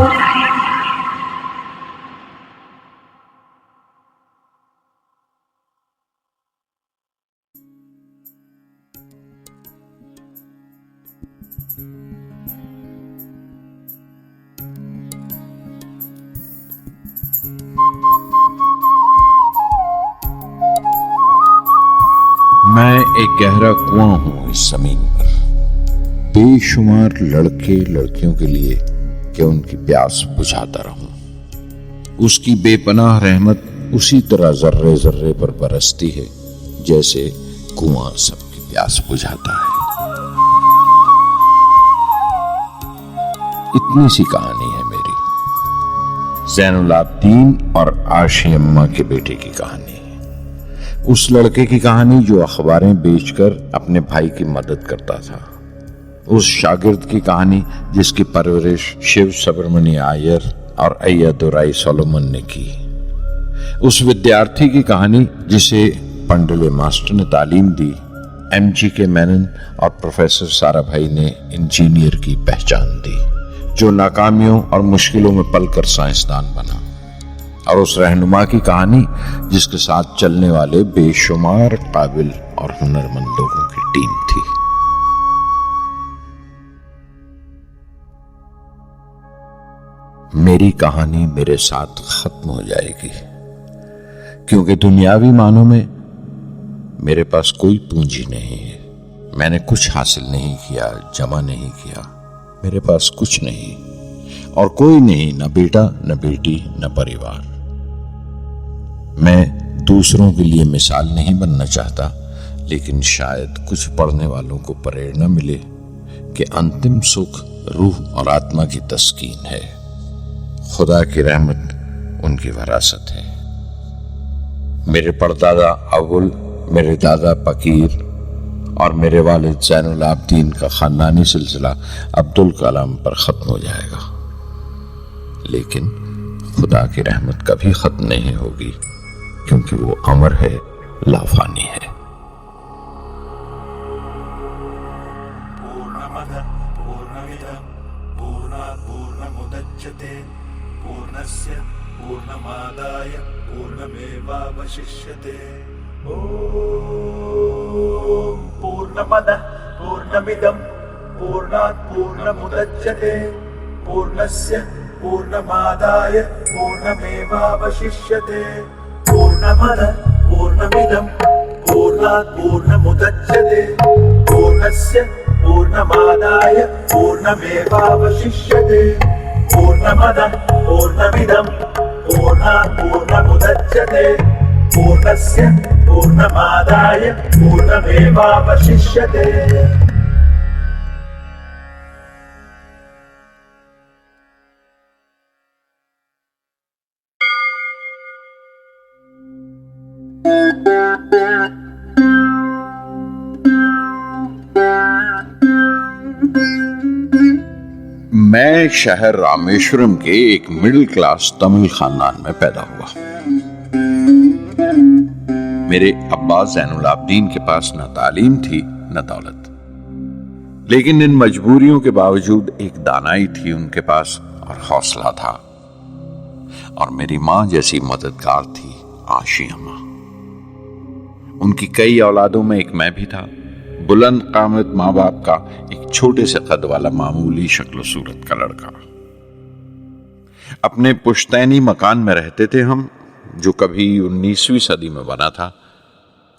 मैं एक गहरा कुआं हूं इस जमीन पर, बेशुमार लड़के लड़कियों के लिए कि उनकी प्यास बुझाता रहूं। उसकी बेपनाह रहमत उसी तरह जर्रे जर्रे पर बरसती है जैसे कुआं सबकी प्यास बुझाता है। इतनी सी कहानी है मेरी, ज़ैनुल आबिदीन और आशी अम्मा के बेटे की कहानी। उस लड़के की कहानी जो अखबारें बेचकर अपने भाई की मदद करता था, उस शागिर्द की कहानी जिसकी परवरिश शिव सुब्रमण्य अय्यर और अय्यदुराई सोलोमन ने की, उस विद्यार्थी की कहानी जिसे पंडुले मास्टर ने तालीम दी, MGK मेनन और प्रोफेसर साराभाई ने इंजीनियर की पहचान दी, जो नाकामियों और मुश्किलों में पलकर साइंसदान बना, और उस रहनुमा की कहानी जिसके साथ चलने वाले बेशुमार काबिल और हुनरमंद लोगों की टीम थी। मेरी कहानी मेरे साथ खत्म हो जाएगी, क्योंकि दुनियावी मानों में मेरे पास कोई पूंजी नहीं है। मैंने कुछ हासिल नहीं किया, जमा नहीं किया, मेरे पास कुछ नहीं और कोई नहीं, न बेटा न बेटी न परिवार। मैं दूसरों के लिए मिसाल नहीं बनना चाहता, लेकिन शायद कुछ पढ़ने वालों को प्रेरणा मिले कि अंतिम सुख रूह और आत्मा की तस्कीन है। खुदा की रहमत उनकी विरासत है। मेरे परदादा अव्वल, मेरे दादा फकीर और मेरे वालिद ज़ैनुल आबिदीन का खानदानी सिलसिला अब्दुल कलाम पर खत्म हो जाएगा, लेकिन खुदा की रहमत कभी खत्म नहीं होगी, क्योंकि वो अमर है, लाफानी है। पूर्णमदः पूर्णमिदं पूर्णात् पूर्णमुदच्यते पूर्णस्य पूर्णमादाय पूर्णमेवावशिष्यते। ॐ पूर्णमदः पूर्णमिदं पूर्णात् पूर्णमुदच्यते पूर्णस्य पूर्णमादाय पूर्णमेवावशिष्यते। पूर्णमदः पूर्णमिदं पूर्णात् पूर्णमुदच्यते पूर्णस्य पूर्णमादाय पूर्णमेवावशिष्यते। पूर्णमदः पूर्णमिदं पूर्णात् पूर्णमुदच्यते पूर्णस्य पूर्णमादाय पूर्णमेवावशिष्यते। मैं शहर रामेश्वरम के एक मिडिल क्लास तमिल खानदान में पैदा हुआ। मेरे अब्बा ज़ैनुल आबिदीन के पास न तालीम थी न दौलत, लेकिन इन मजबूरियों के बावजूद एक दानाई थी उनके पास और हौसला था, और मेरी मां जैसी मददगार थी आशी अम्मा। उनकी कई औलादों में एक मैं भी था, बुलंद कामत माँ बाप का एक छोटे से कद वाला मामूली शक्ल सूरत का लड़का। अपने पुश्तैनी मकान में रहते थे हम, जो कभी 19वीं सदी में बना था।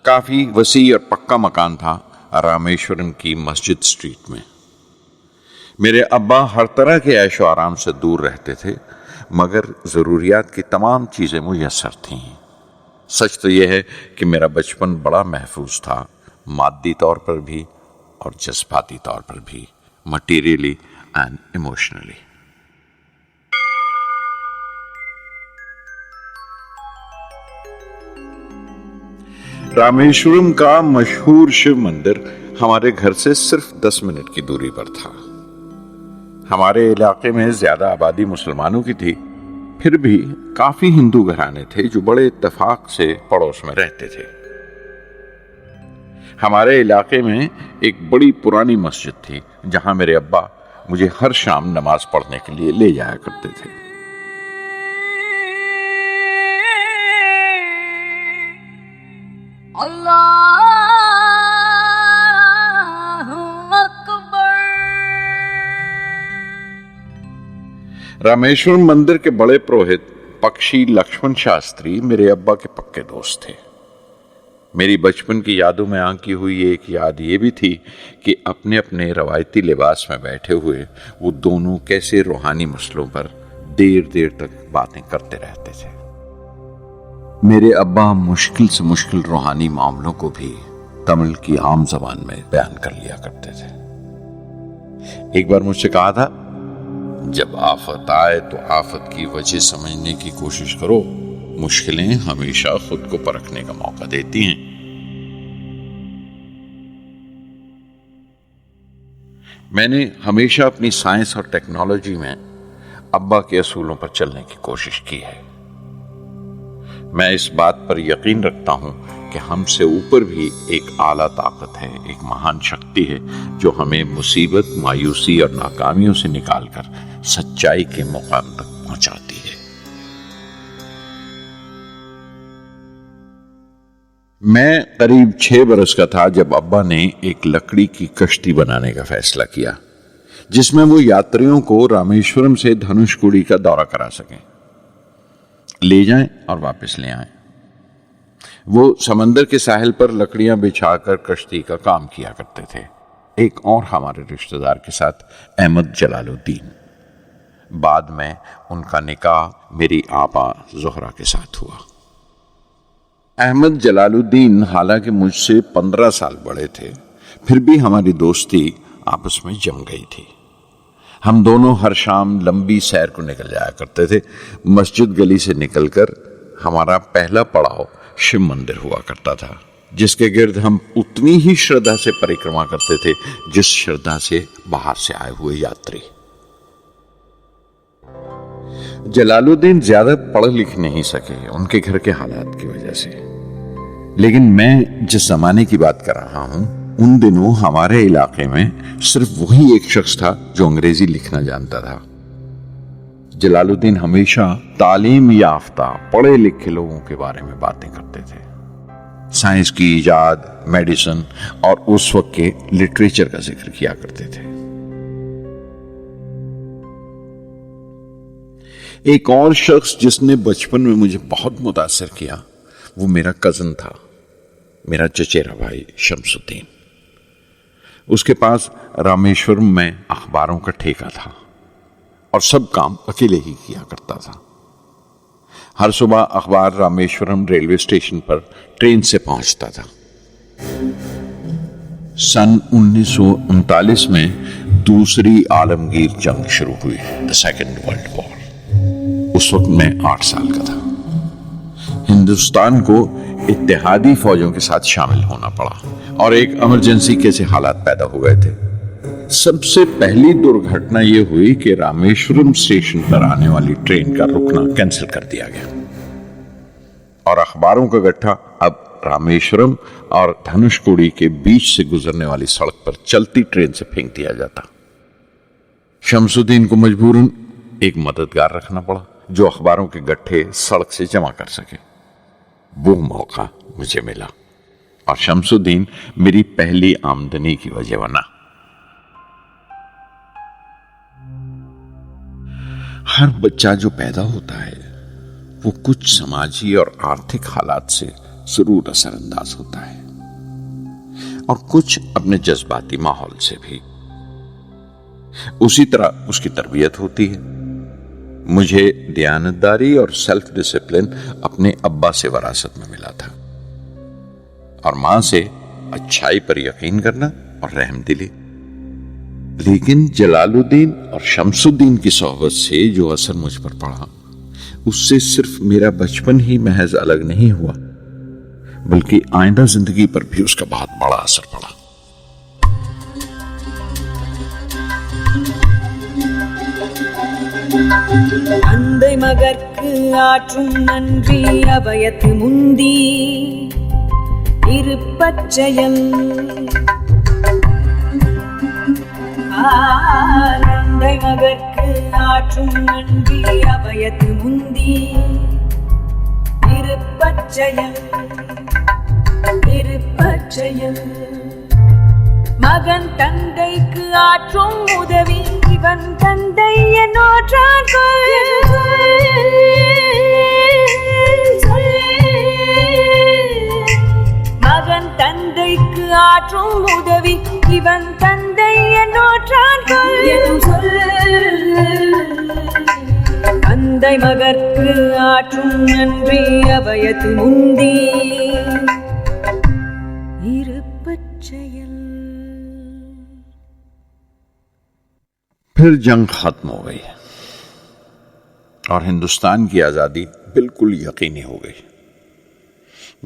काफी वसी और पक्का मकान था रामेश्वरम की मस्जिद स्ट्रीट में। मेरे अब्बा हर तरह के ऐशो आराम से दूर रहते थे, मगर जरूरियात की तमाम चीजें मुयस्सर थीं। सच तो यह है कि मेरा बचपन बड़ा महफूज था, मादी तौर पर भी और जज्बाती तौर पर भी, मटीरियली एंड इमोशनली। रामेश्वरम का मशहूर शिव मंदिर हमारे घर से सिर्फ 10 मिनट की दूरी पर था। हमारे इलाके में ज्यादा आबादी मुसलमानों की थी, फिर भी काफी हिंदू घराने थे जो बड़े इत्तेफाक से पड़ोस में रहते थे। हमारे इलाके में एक बड़ी पुरानी मस्जिद थी, जहां मेरे अब्बा मुझे हर शाम नमाज पढ़ने के लिए ले जाया करते थे। रामेश्वरम मंदिर के बड़े पुरोहित पक्षी लक्ष्मण शास्त्री मेरे अब्बा के पक्के दोस्त थे। मेरी बचपन की यादों में आंकी हुई एक याद ये भी थी कि अपने अपने रवायती लिबास में बैठे हुए वो दोनों कैसे रूहानी मसलों पर देर देर तक बातें करते रहते थे। मेरे अब्बा मुश्किल से मुश्किल रूहानी मामलों को भी तमिल की आम जबान में बयान कर लिया करते थे। एक बार मुझसे कहा था, जब आफत आए तो आफत की वजह समझने की कोशिश करो, मुश्किलें हमेशा खुद को परखने का मौका देती हैं। मैंने हमेशा अपनी साइंस और टेक्नोलॉजी में अब्बा के असूलों पर चलने की कोशिश की है। मैं इस बात पर यकीन रखता हूं कि हमसे ऊपर भी एक आला ताकत है, एक महान शक्ति है जो हमें मुसीबत, मायूसी और नाकामियों से निकालकर सच्चाई के मुकाम तक पहुंचाती है। मैं करीब 6 बरस का था जब अब्बा ने एक लकड़ी की कश्ती बनाने का फैसला किया, जिसमें वो यात्रियों को रामेश्वरम से धनुषकोडी का दौरा करा सकें, ले जाएं और वापस ले आएं। वो समंदर के साहिल पर लकड़ियां बिछाकर कश्ती का काम किया करते थे। एक और हमारे रिश्तेदार के साथ, अहमद जलालुद्दीन। बाद में उनका निकाह मेरी आपा जोहरा के साथ हुआ। अहमद जलालुद्दीन हालांकि मुझसे 15 साल बड़े थे, फिर भी हमारी दोस्ती आपस में जम गई थी। हम दोनों हर शाम लंबी सैर को निकल जाया करते थे। मस्जिद गली से निकलकर हमारा पहला पड़ाव शिव मंदिर हुआ करता था, जिसके गिर्द हम उतनी ही श्रद्धा से परिक्रमा करते थे जिस श्रद्धा से बाहर से आए हुए यात्री। जलालुद्दीन ज्यादा पढ़ लिख नहीं सके उनके घर के हालात की वजह से, लेकिन मैं जिस जमाने की बात कर रहा हूं, उन दिनों हमारे इलाके में सिर्फ वही एक शख्स था जो अंग्रेजी लिखना जानता था। जलालुद्दीन हमेशा तालीम याफ्ता पढ़े लिखे लोगों के बारे में बातें करते थे, साइंस की इजाद, मेडिसिन और उस वक्त के लिटरेचर का जिक्र किया करते थे। एक और शख्स जिसने बचपन में मुझे बहुत मुतासिर किया वो मेरा कजन था, मेरा चचेरा भाई शमसुद्दीन। उसके पास रामेश्वरम में अखबारों का ठेका था और सब काम अकेले ही किया करता था। हर सुबह अखबार रामेश्वरम रेलवे स्टेशन पर ट्रेन से पहुंचता था। सन 1939 में दूसरी आलमगीर जंग शुरू हुई, द सेकेंड वर्ल्ड वॉर। उस वक्त मैं 8 साल का था। हिंदुस्तान को इत्तेहादी फौजों के साथ शामिल होना पड़ा और एक इमरजेंसी के से हालात पैदा हो गए थे। सबसे पहली दुर्घटना यह हुई कि रामेश्वरम स्टेशन पर आने वाली ट्रेन का रुकना कैंसिल कर दिया गया और अखबारों का गट्ठा अब रामेश्वरम और धनुषकोडी के बीच से गुजरने वाली सड़क पर चलती ट्रेन से फेंक दिया जाता। शमसुद्दीन को मजबूरन एक मददगार रखना पड़ा जो अखबारों के गट्ठे सड़क से जमा कर सके। वो मौका मुझे मिला और शमसुद्दीन मेरी पहली आमदनी की वजह बना। हर बच्चा जो पैदा होता है वो कुछ समाजी और आर्थिक हालात से जरूर असरअंदाज होता है और कुछ अपने जज्बाती माहौल से भी। उसी तरह उसकी तरबियत होती है। मुझे दयानतदारी और सेल्फ डिसिप्लिन अपने अब्बा से विरासत में मिला था और मां से अच्छाई पर यकीन करना और रहमदिली। लेकिन जलालुद्दीन और शमसुद्दीन की सोहबत से जो असर मुझ पर पड़ा, उससे सिर्फ मेरा बचपन ही महज अलग नहीं हुआ, बल्कि आइंदा जिंदगी पर भी उसका बहुत बड़ा असर पड़ा। அந்தை மகற்கு ஆற்றும் நன்றி அபயத்து முந்தி இருப்பச்செயல் ஆற்றும் நன்றி அபயத்து முந்தி இருப்பச்செயல் இருப்பச்செயல் மகன் தந்தைக்கு ஆற்றும் உதவி இவன் தந்தை என்னோற்றான் மகன் தந்தைக்கு ஆற்றும் உதவி இவன் தந்தை என்னோற்றான் தந்தை மகற்கு ஆற்றும் நன்றி அபயத்து முந்தி இருப்பச்செயல். फिर जंग खत्म हो गई और हिंदुस्तान की आजादी बिल्कुल यकीनी हो गई।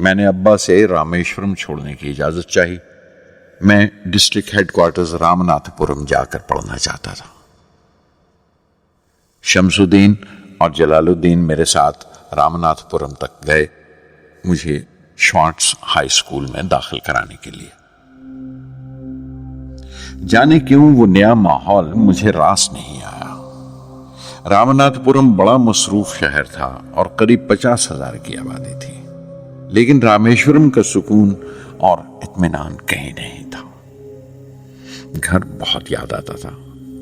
मैंने अब्बा से रामेश्वरम छोड़ने की इजाजत चाही। मैं डिस्ट्रिक्ट हेडक्वार्टर्स रामनाथपुरम जाकर पढ़ना चाहता था। शमसुद्दीन और जलालुद्दीन मेरे साथ रामनाथपुरम तक गए मुझे शॉर्ट्स हाई स्कूल में दाखिल कराने के लिए। जाने क्यों वो नया माहौल मुझे रास नहीं आया। रामनाथपुरम बड़ा मसरूफ शहर था और करीब 50,000 की आबादी थी, लेकिन रामेश्वरम का सुकून और इत्मीनान कहीं नहीं था। घर बहुत याद आता था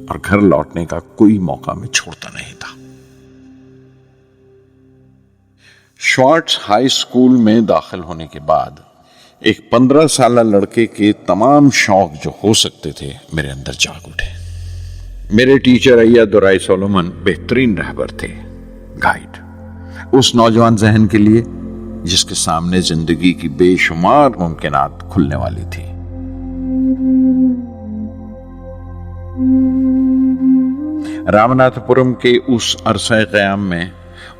और घर लौटने का कोई मौका मैं छोड़ता नहीं था। शॉर्ट्स हाई स्कूल में दाखिल होने के बाद एक 15 साल लड़के के तमाम शौक जो हो सकते थे मेरे अंदर जाग उठे। मेरे टीचर अय्या दुराई सोलोमन बेहतरीन रहबर थे, गाइड उस नौजवान जहन के लिए जिसके सामने जिंदगी की बेशुमार मुमकिनात खुलने वाली थी। रामनाथपुरम के उस अरसा क़याम में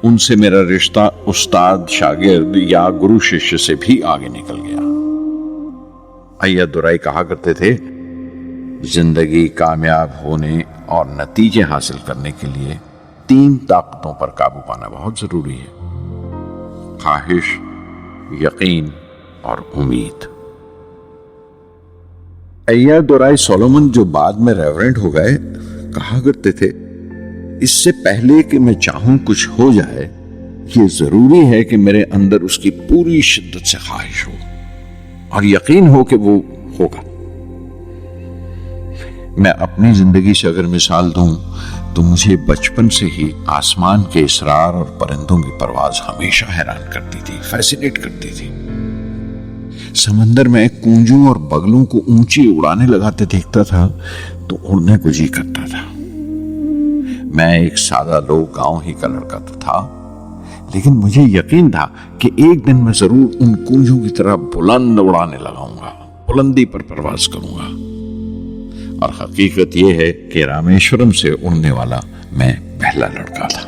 उनसे मेरा रिश्ता उस्ताद शागिर्द या गुरु शिष्य से भी आगे निकल गया। अय्या दुराई कहा करते थे, जिंदगी कामयाब होने और नतीजे हासिल करने के लिए 3 ताकतों पर काबू पाना बहुत जरूरी है: ख्वाहिश, यकीन और उम्मीद। अय्या दुराई सोलोमन जो बाद में रेवरेंट हो गए कहा करते थे, इससे पहले कि मैं चाहूं कुछ हो जाए, ये जरूरी है कि मेरे अंदर उसकी पूरी शिद्दत से ख्वाहिश हो और यकीन हो कि वो होगा। मैं अपनी जिंदगी से अगर मिसाल दूं तो मुझे बचपन से ही आसमान के इसरार और परिंदों की परवाज हमेशा हैरान करती थी, फैसिनेट करती थी। समंदर में कूंजों और बगलों को ऊंची उड़ाने लगाते देखता था तो उड़ने को जी करता था। मैं एक सादा लोग गांव ही का लड़का तो था, लेकिन मुझे यकीन था कि एक दिन मैं जरूर उन कूंजों की तरह बुलंद उड़ाने लगाऊंगा, बुलंदी पर परवाज करूंगा। और हकीकत यह है कि रामेश्वरम से उड़ने वाला मैं पहला लड़का था।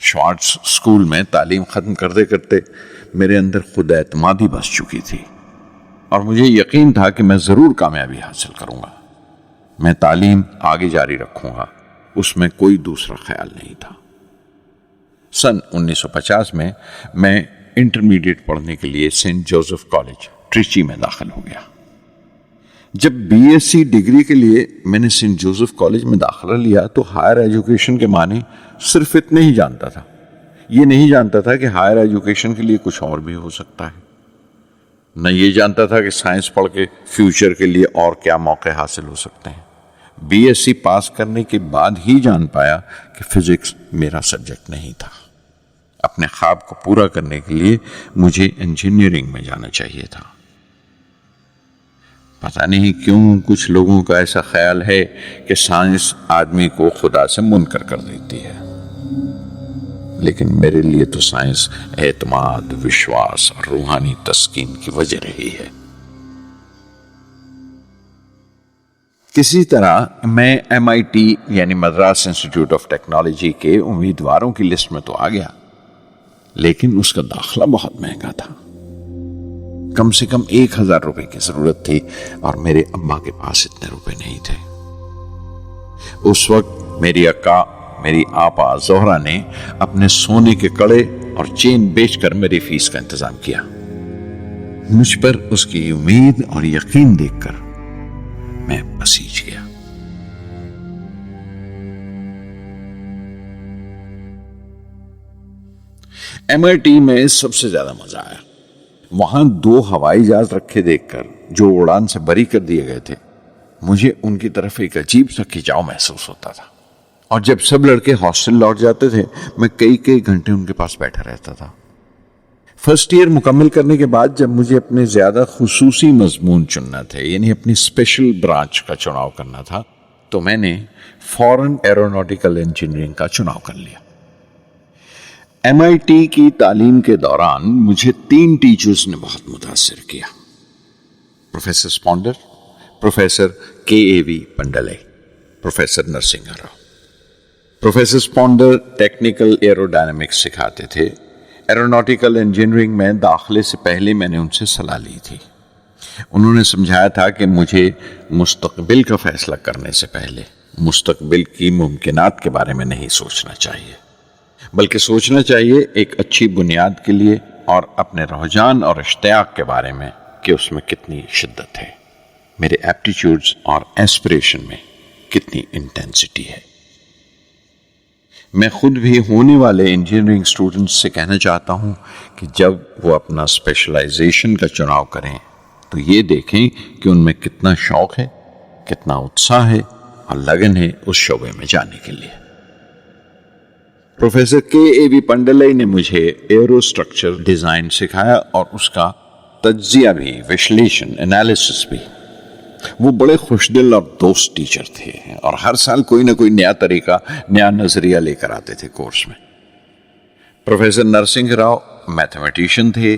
शॉर्ट्स स्कूल में तालीम खत्म करते करते मेरे अंदर खुद एतमादी बस चुकी थी और मुझे यकीन था कि मैं जरूर कामयाबी हासिल करूंगा। मैं तालीम आगे जारी रखूंगा, उसमें कोई दूसरा ख्याल नहीं था। सन 1950 में मैं इंटरमीडिएट पढ़ने के लिए सेंट जोसेफ कॉलेज ट्रिची में दाखिल हो गया। जब बीएससी डिग्री के लिए मैंने सेंट जोसेफ कॉलेज में दाखिला लिया तो हायर एजुकेशन के माने सिर्फ इतने ही जानता था। ये नहीं जानता था कि हायर एजुकेशन के लिए कुछ और भी हो सकता है। न ये जानता था कि साइंस पढ़ के फ्यूचर के लिए और क्या मौके हासिल हो सकते हैं। बीएससी पास करने के बाद ही जान पाया कि फिजिक्स मेरा सब्जेक्ट नहीं था। अपने ख्वाब को पूरा करने के लिए मुझे इंजीनियरिंग में जाना चाहिए था। पता नहीं क्यों कुछ लोगों का ऐसा ख्याल है कि साइंस आदमी को खुदा से मुनकर कर देती है, लेकिन मेरे लिए तो साइंस एतमाद, विश्वास और रूहानी तस्कीन की वजह रही है। किसी तरह मैं MIT यानी मद्रास इंस्टीट्यूट ऑफ टेक्नोलॉजी के उम्मीदवारों की लिस्ट में तो आ गया, लेकिन उसका दाखला बहुत महंगा था। कम से कम 1,000 रुपए की जरूरत थी और मेरे अम्मा के पास इतने रुपए नहीं थे। उस वक्त मेरी अक्का, मेरी आपा जोहरा ने अपने सोने के कड़े और चेन बेचकर मेरी फीस का इंतजाम किया। मुझ पर उसकी उम्मीद और यकीन देखकर मैं पसीज गया। MIT में सबसे ज्यादा मजा आया। वहां 2 हवाई जहाज रखे देखकर जो उड़ान से बरी कर दिए गए थे, मुझे उनकी तरफ एक अजीब सा खिंचाव महसूस होता था। और जब सब लड़के हॉस्टल लौट जाते थे, मैं कई कई घंटे उनके पास बैठा रहता था। फर्स्ट ईयर मुकम्मल करने के बाद जब मुझे अपने ज्यादा खुसूसी मजमून चुनना थे, यानी अपनी स्पेशल ब्रांच का चुनाव करना था, तो मैंने फॉरेन एरोनॉटिकल इंजीनियरिंग का चुनाव कर लिया। MIT की तालीम के दौरान मुझे 3 टीचर्स ने बहुत मुतासिर किया। Professor Sponder, professor KAV Pandalai, professor Narasimha Rao. Professor Sponder technical aerodynamics सिखाते थे। एरोनॉटिकल इंजीनियरिंग में दाखिले से पहले मैंने उनसे सलाह ली थी। उन्होंने समझाया था कि मुझे मुस्तकबिल का फैसला करने से पहले मुस्तकबिल की मुमकिनात के बारे में नहीं सोचना चाहिए, बल्कि सोचना चाहिए एक अच्छी बुनियाद के लिए और अपने रुझान और इश्तियाक के बारे में कि उसमें कितनी शिद्दत है, मेरे एप्टीट्यूड्स और एस्पिरेशन में कितनी इंटेंसिटी है। मैं खुद भी होने वाले इंजीनियरिंग स्टूडेंट्स से कहना चाहता हूं कि जब वो अपना स्पेशलाइजेशन का चुनाव करें तो ये देखें कि उनमें कितना शौक है, कितना उत्साह है और लगन है उस शोबे में जाने के लिए। प्रोफेसर KAV पंडले ने मुझे एरो स्ट्रक्चर डिजाइन सिखाया और उसका तज्जिया भी, विश्लेषण, एनालिसिस भी। वो बड़े खुशदिल और दोस्त टीचर थे और हर साल कोई ना कोई नया तरीका, नया नजरिया लेकर आते थे कोर्स में। प्रोफेसर नरसिंह राव मैथमेटिशियन थे।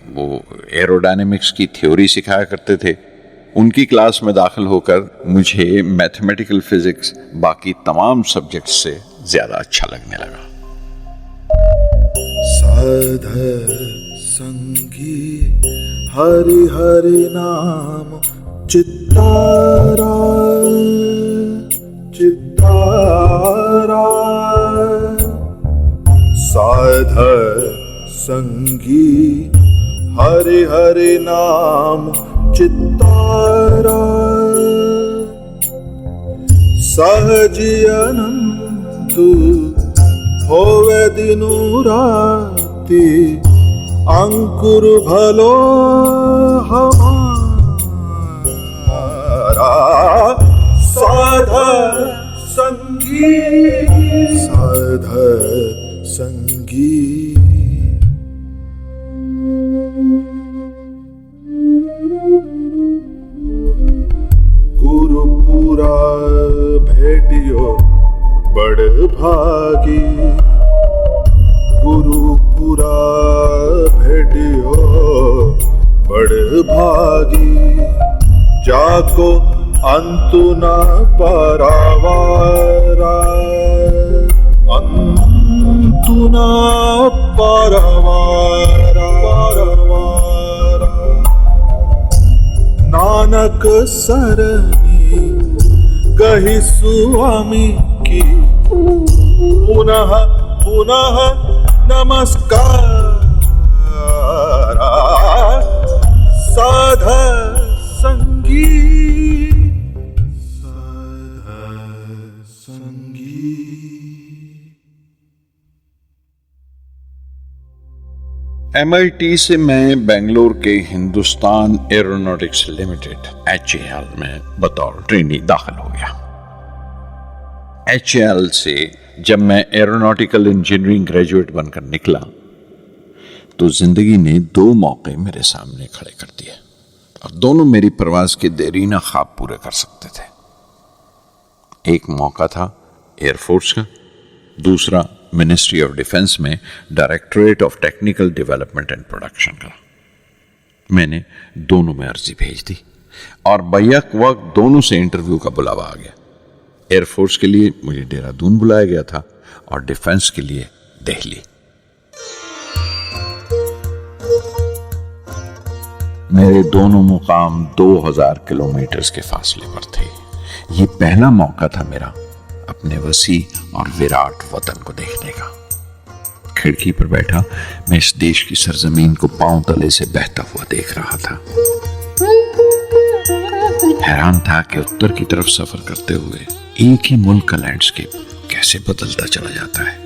वो एरोडायनेमिक्स की थ्योरी सिखाया करते थे। उनकी क्लास में दाखिल होकर मुझे मैथमेटिकल फिजिक्स बाकी तमाम सब्जेक्ट से ज्यादा अच्छा लगने लगा। साध संगी हरि हरि नाम चित्तारा चित्तारा, साध संगी हरि हरि नाम चित्तारा, सहजी अनंतु होवे दिनु राति, अंकुर भलो हमारा, साध संगी साध संगी। गुरुपुरा भेटियो बड़ भागी, गुरुपुरा भेटियो बड़ भागी, जाको अंतु न पारावारा, अंतु न पारावारा, पारावारा। नानक सरनी कही स्वामी की, पुनः पुनः नमस्कार, साध संगी साध संगी। MIT से मैं बेंगलोर के हिंदुस्तान एरोनॉटिक्स लिमिटेड HAL में बतौर ट्रेनी दाखिल हो गया। HAL से जब मैं एरोनॉटिकल इंजीनियरिंग ग्रेजुएट बनकर निकला तो जिंदगी ने 2 मौके मेरे सामने खड़े कर दिए और दोनों मेरी प्रवास के देरीना ख्वाब पूरे कर सकते थे। एक मौका था एयरफोर्स का, दूसरा मिनिस्ट्री ऑफ डिफेंस में directorate of technical development and production का। मैंने दोनों में अर्जी भेज दी और बैक वक्त दोनों से इंटरव्यू का बुलावा आ गया। एयरफोर्स के लिए मुझे देहरादून बुलाया गया था और डिफेंस के लिए दिल्ली। मेरे दोनों मुकाम 2000 किलोमीटर के फासले पर थे। ये पहला मौका था मेरा अपने वसी और विराट वतन को देखने का। खिड़की पर बैठा मैं इस देश की सरजमीन को पांव तले से बहता हुआ देख रहा था। हैरान था कि उत्तर की तरफ सफर करते हुए एक ही मुल्क का लैंडस्केप कैसे बदलता चला जाता है।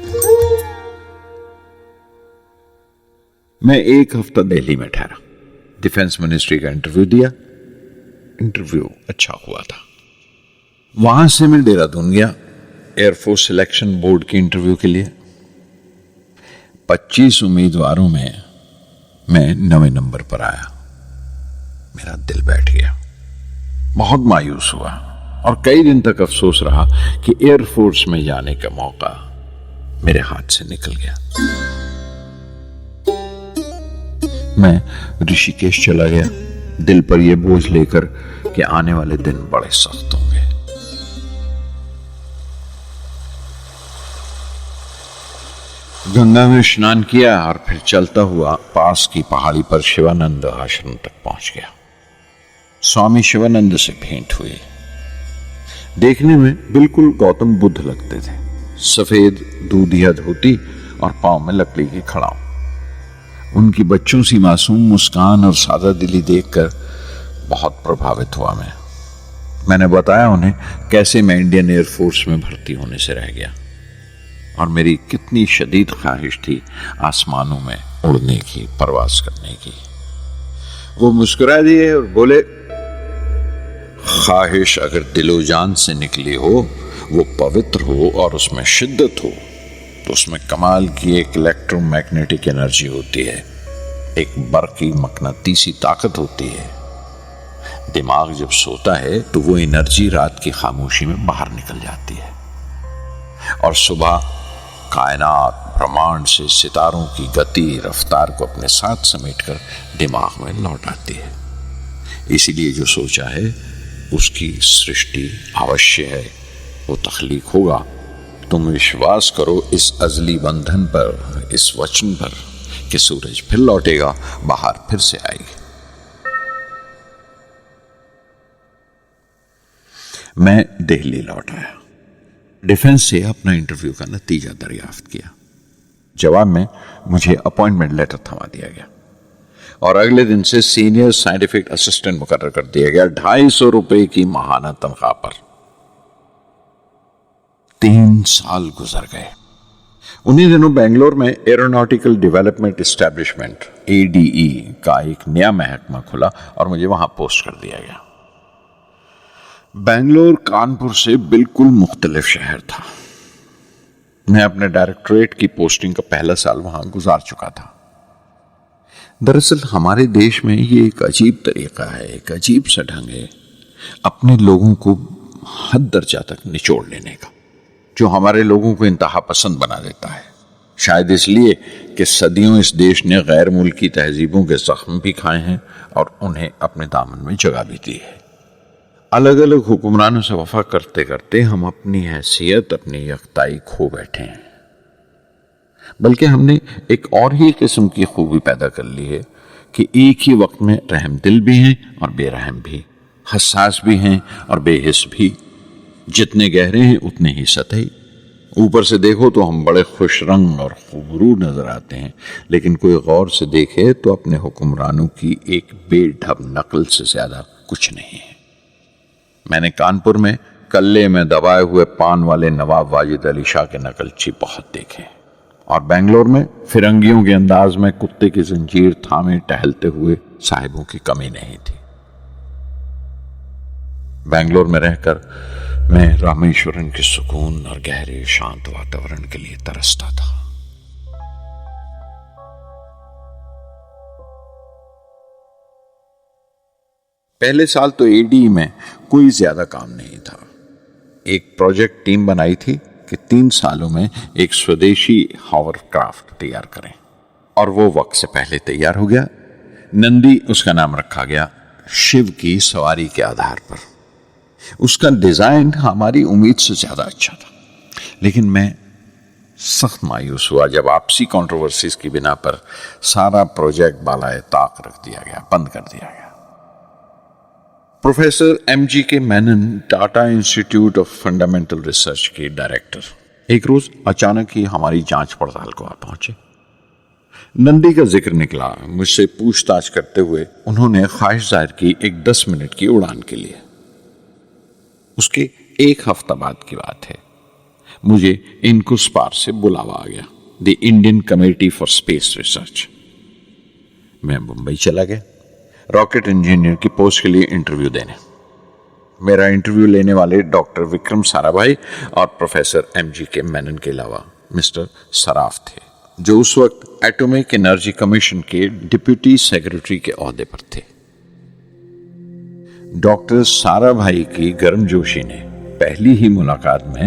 मैं एक हफ्ता दिल्ली में ठहरा, डिफेंस मिनिस्ट्री का इंटरव्यू दिया। इंटरव्यू अच्छा हुआ था। वहां से मैं देहरादून गया एयरफोर्स सिलेक्शन बोर्ड के इंटरव्यू के लिए। 25 उम्मीदवारों में मैं 9वें नंबर पर आया। मेरा दिल बैठ गया, बहुत मायूस हुआ और कई दिन तक अफसोस रहा कि एयरफोर्स में जाने का मौका मेरे हाथ से निकल गया। मैं ऋषिकेश चला गया, दिल पर यह बोझ लेकर कि आने वाले दिन बड़े सख्त होंगे। गंगा में स्नान किया और फिर चलता हुआ पास की पहाड़ी पर शिवानंद आश्रम तक पहुंच गया। स्वामी शिवानंद से भेंट हुई। देखने में बिल्कुल गौतम बुद्ध लगते थे, सफेद दूधिया धोती और पांव में लकड़ी की खड़ाऊ। उनकी बच्चों सी मासूम मुस्कान और सादा दिली देखकर बहुत प्रभावित हुआ मैंने बताया उन्हें कैसे मैं इंडियन एयरफोर्स में भर्ती होने से रह गया और मेरी कितनी शदीद ख्वाहिश थी आसमानों में उड़ने की, परवास करने की। वो मुस्कुरा दिए और बोले, ख्वाहिश अगर दिलो जान से निकली हो, वो पवित्र हो और उसमें शिद्दत हो, तो उसमें कमाल की एक इलेक्ट्रोमैग्नेटिक एनर्जी होती है, एक बरकी मकनातीसी ताकत होती है। दिमाग जब सोता है तो वो एनर्जी रात की खामोशी में बाहर निकल जाती है और सुबह कायनात ब्रह्मांड से सितारों की गति रफ्तार को अपने साथ समेटकर दिमाग में लौट आती है। इसीलिए जो सोचा है उसकी सृष्टि अवश्य है, वो तख्लीक होगा। तुम विश्वास करो इस अजली बंधन पर, इस वचन पर कि सूरज फिर लौटेगा, बाहर फिर से आएगी। मैं दिल्ली लौट आया, डिफेंस से अपना इंटरव्यू का नतीजा दरियाफ्त किया। जवाब में मुझे अपॉइंटमेंट लेटर थमा दिया गया और अगले दिन से सीनियर साइंटिफिक असिस्टेंट मुकर्रर कर दिया गया, 250 रुपए की माहाना तनख्वाह पर। 3 साल गुजर गए। उन्हीं दिनों बेंगलोर में एरोनॉटिकल डेवलपमेंट एस्टेब्लिशमेंट ADE का एक नया महकमा खुला और मुझे वहां पोस्ट कर दिया गया। बेंगलोर कानपुर से बिल्कुल मुख्तलिफ शहर था। मैं अपने डायरेक्टरेट की पोस्टिंग का पहला साल वहां गुजार चुका था। दरअसल हमारे देश में ये एक अजीब तरीका है, एक अजीब सा ढंग है अपने लोगों को हद दर्जा तक निचोड़ लेने का, जो हमारे लोगों को इंतहा पसंद बना देता है। शायद इसलिए कि सदियों इस देश ने गैर मुल्की तहजीबों के जख्म भी खाए हैं और उन्हें अपने दामन में जगह भी दी है। अलग अलग हुक्मरानों से वफा करते करते हम अपनी हैसियत, अपनी यकताई खो बैठे हैं। बल्कि हमने एक और ही किस्म की खूबी पैदा कर ली है कि एक ही वक्त में रहम दिल भी हैं और बेरहम भी, हसास भी हैं और बेहिस भी। जितने गहरे हैं उतने ही सतही। ऊपर से देखो तो हम बड़े खुश रंग और खूबरू नजर आते हैं, लेकिन कोई गौर से देखे तो अपने हुक्मरानों की एक बेढब नकल से ज्यादा कुछ नहीं है। मैंने कानपुर में कल्ले में दबाए हुए पान वाले नवाब वाजिद अली शाह के नकलची बहुत देखे और बेंगलोर में फिरंगियों के अंदाज में कुत्ते की जंजीर थामे टहलते हुए साहिबों की कमी नहीं थी। बेंगलोर में रहकर मैं रामेश्वरम के सुकून और गहरे शांत वातावरण के लिए तरसता था। पहले साल तो ADE में कोई ज्यादा काम नहीं था। एक प्रोजेक्ट टीम बनाई थी कि 3 सालों में एक स्वदेशी हॉवरक्राफ्ट तैयार करें और वो वक्त से पहले तैयार हो गया। नंदी उसका नाम रखा गया, शिव की सवारी के आधार पर। उसका डिजाइन हमारी उम्मीद से ज्यादा अच्छा था, लेकिन मैं सख्त मायूस हुआ जब आपसी कंट्रोवर्सीज की बिना पर सारा प्रोजेक्ट बालाए ताक रख दिया गया, बंद कर दिया गया। Professor MGK Menon Tata institute of fundamental research के डायरेक्टर एक रोज अचानक ही हमारी जांच पड़ताल को आ पहुंचे। नंदी का जिक्र निकला। मुझसे पूछताछ करते हुए उन्होंने ख्वाहिश जाहिर की एक 10 मिनट की उड़ान के लिए। उसके एक हफ्ता बाद की बात है। मुझे इनकुस्पार से बुलावा आ गया, the Indian committee for space research. मैं मुंबई चला गया रॉकेट इंजीनियर की पोस्ट के लिए इंटरव्यू देने। मेरा इंटरव्यू लेने वाले डॉक्टर विक्रम साराभाई और प्रोफेसर MGK मेनन के अलावा मिस्टर सराफ थे, जो उस वक्त एटॉमिक एनर्जी कमीशन के डिप्यूटी सेक्रेटरी के ओहदे पर थे। डॉक्टर साराभाई की गर्मजोशी ने पहली ही मुलाकात में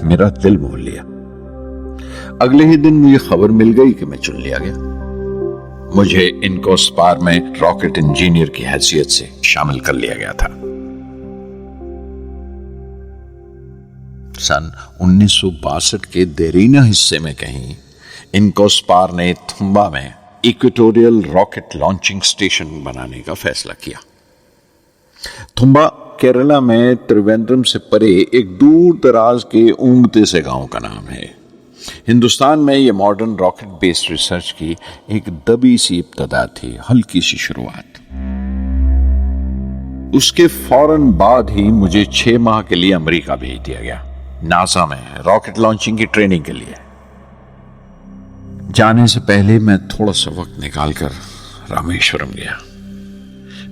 मेरा दिल मोह लिया। अगले ही दिन मुझे खबर मिल गई कि मैं चुन लिया गया। मुझे इनकोस्पार में रॉकेट इंजीनियर की हैसियत से शामिल कर लिया गया था। सन 1962 के देरीना हिस्से में कहीं इनकोस्पार ने थुम्बा में इक्वेटोरियल रॉकेट लॉन्चिंग स्टेशन बनाने का फैसला किया। थुम्बा केरला में त्रिवेंद्रम से परे एक दूर दराज के ऊंगते से गांव का नाम है। हिंदुस्तान में यह मॉडर्न रॉकेट बेस्ड रिसर्च की एक दबी सी इब्तदा थी, हल्की सी शुरुआत। उसके फौरन बाद ही मुझे 6 माह के लिए अमेरिका भेज दिया गया, नासा में रॉकेट लॉन्चिंग की ट्रेनिंग के लिए। जाने से पहले मैं थोड़ा सा वक्त निकालकर रामेश्वरम गया।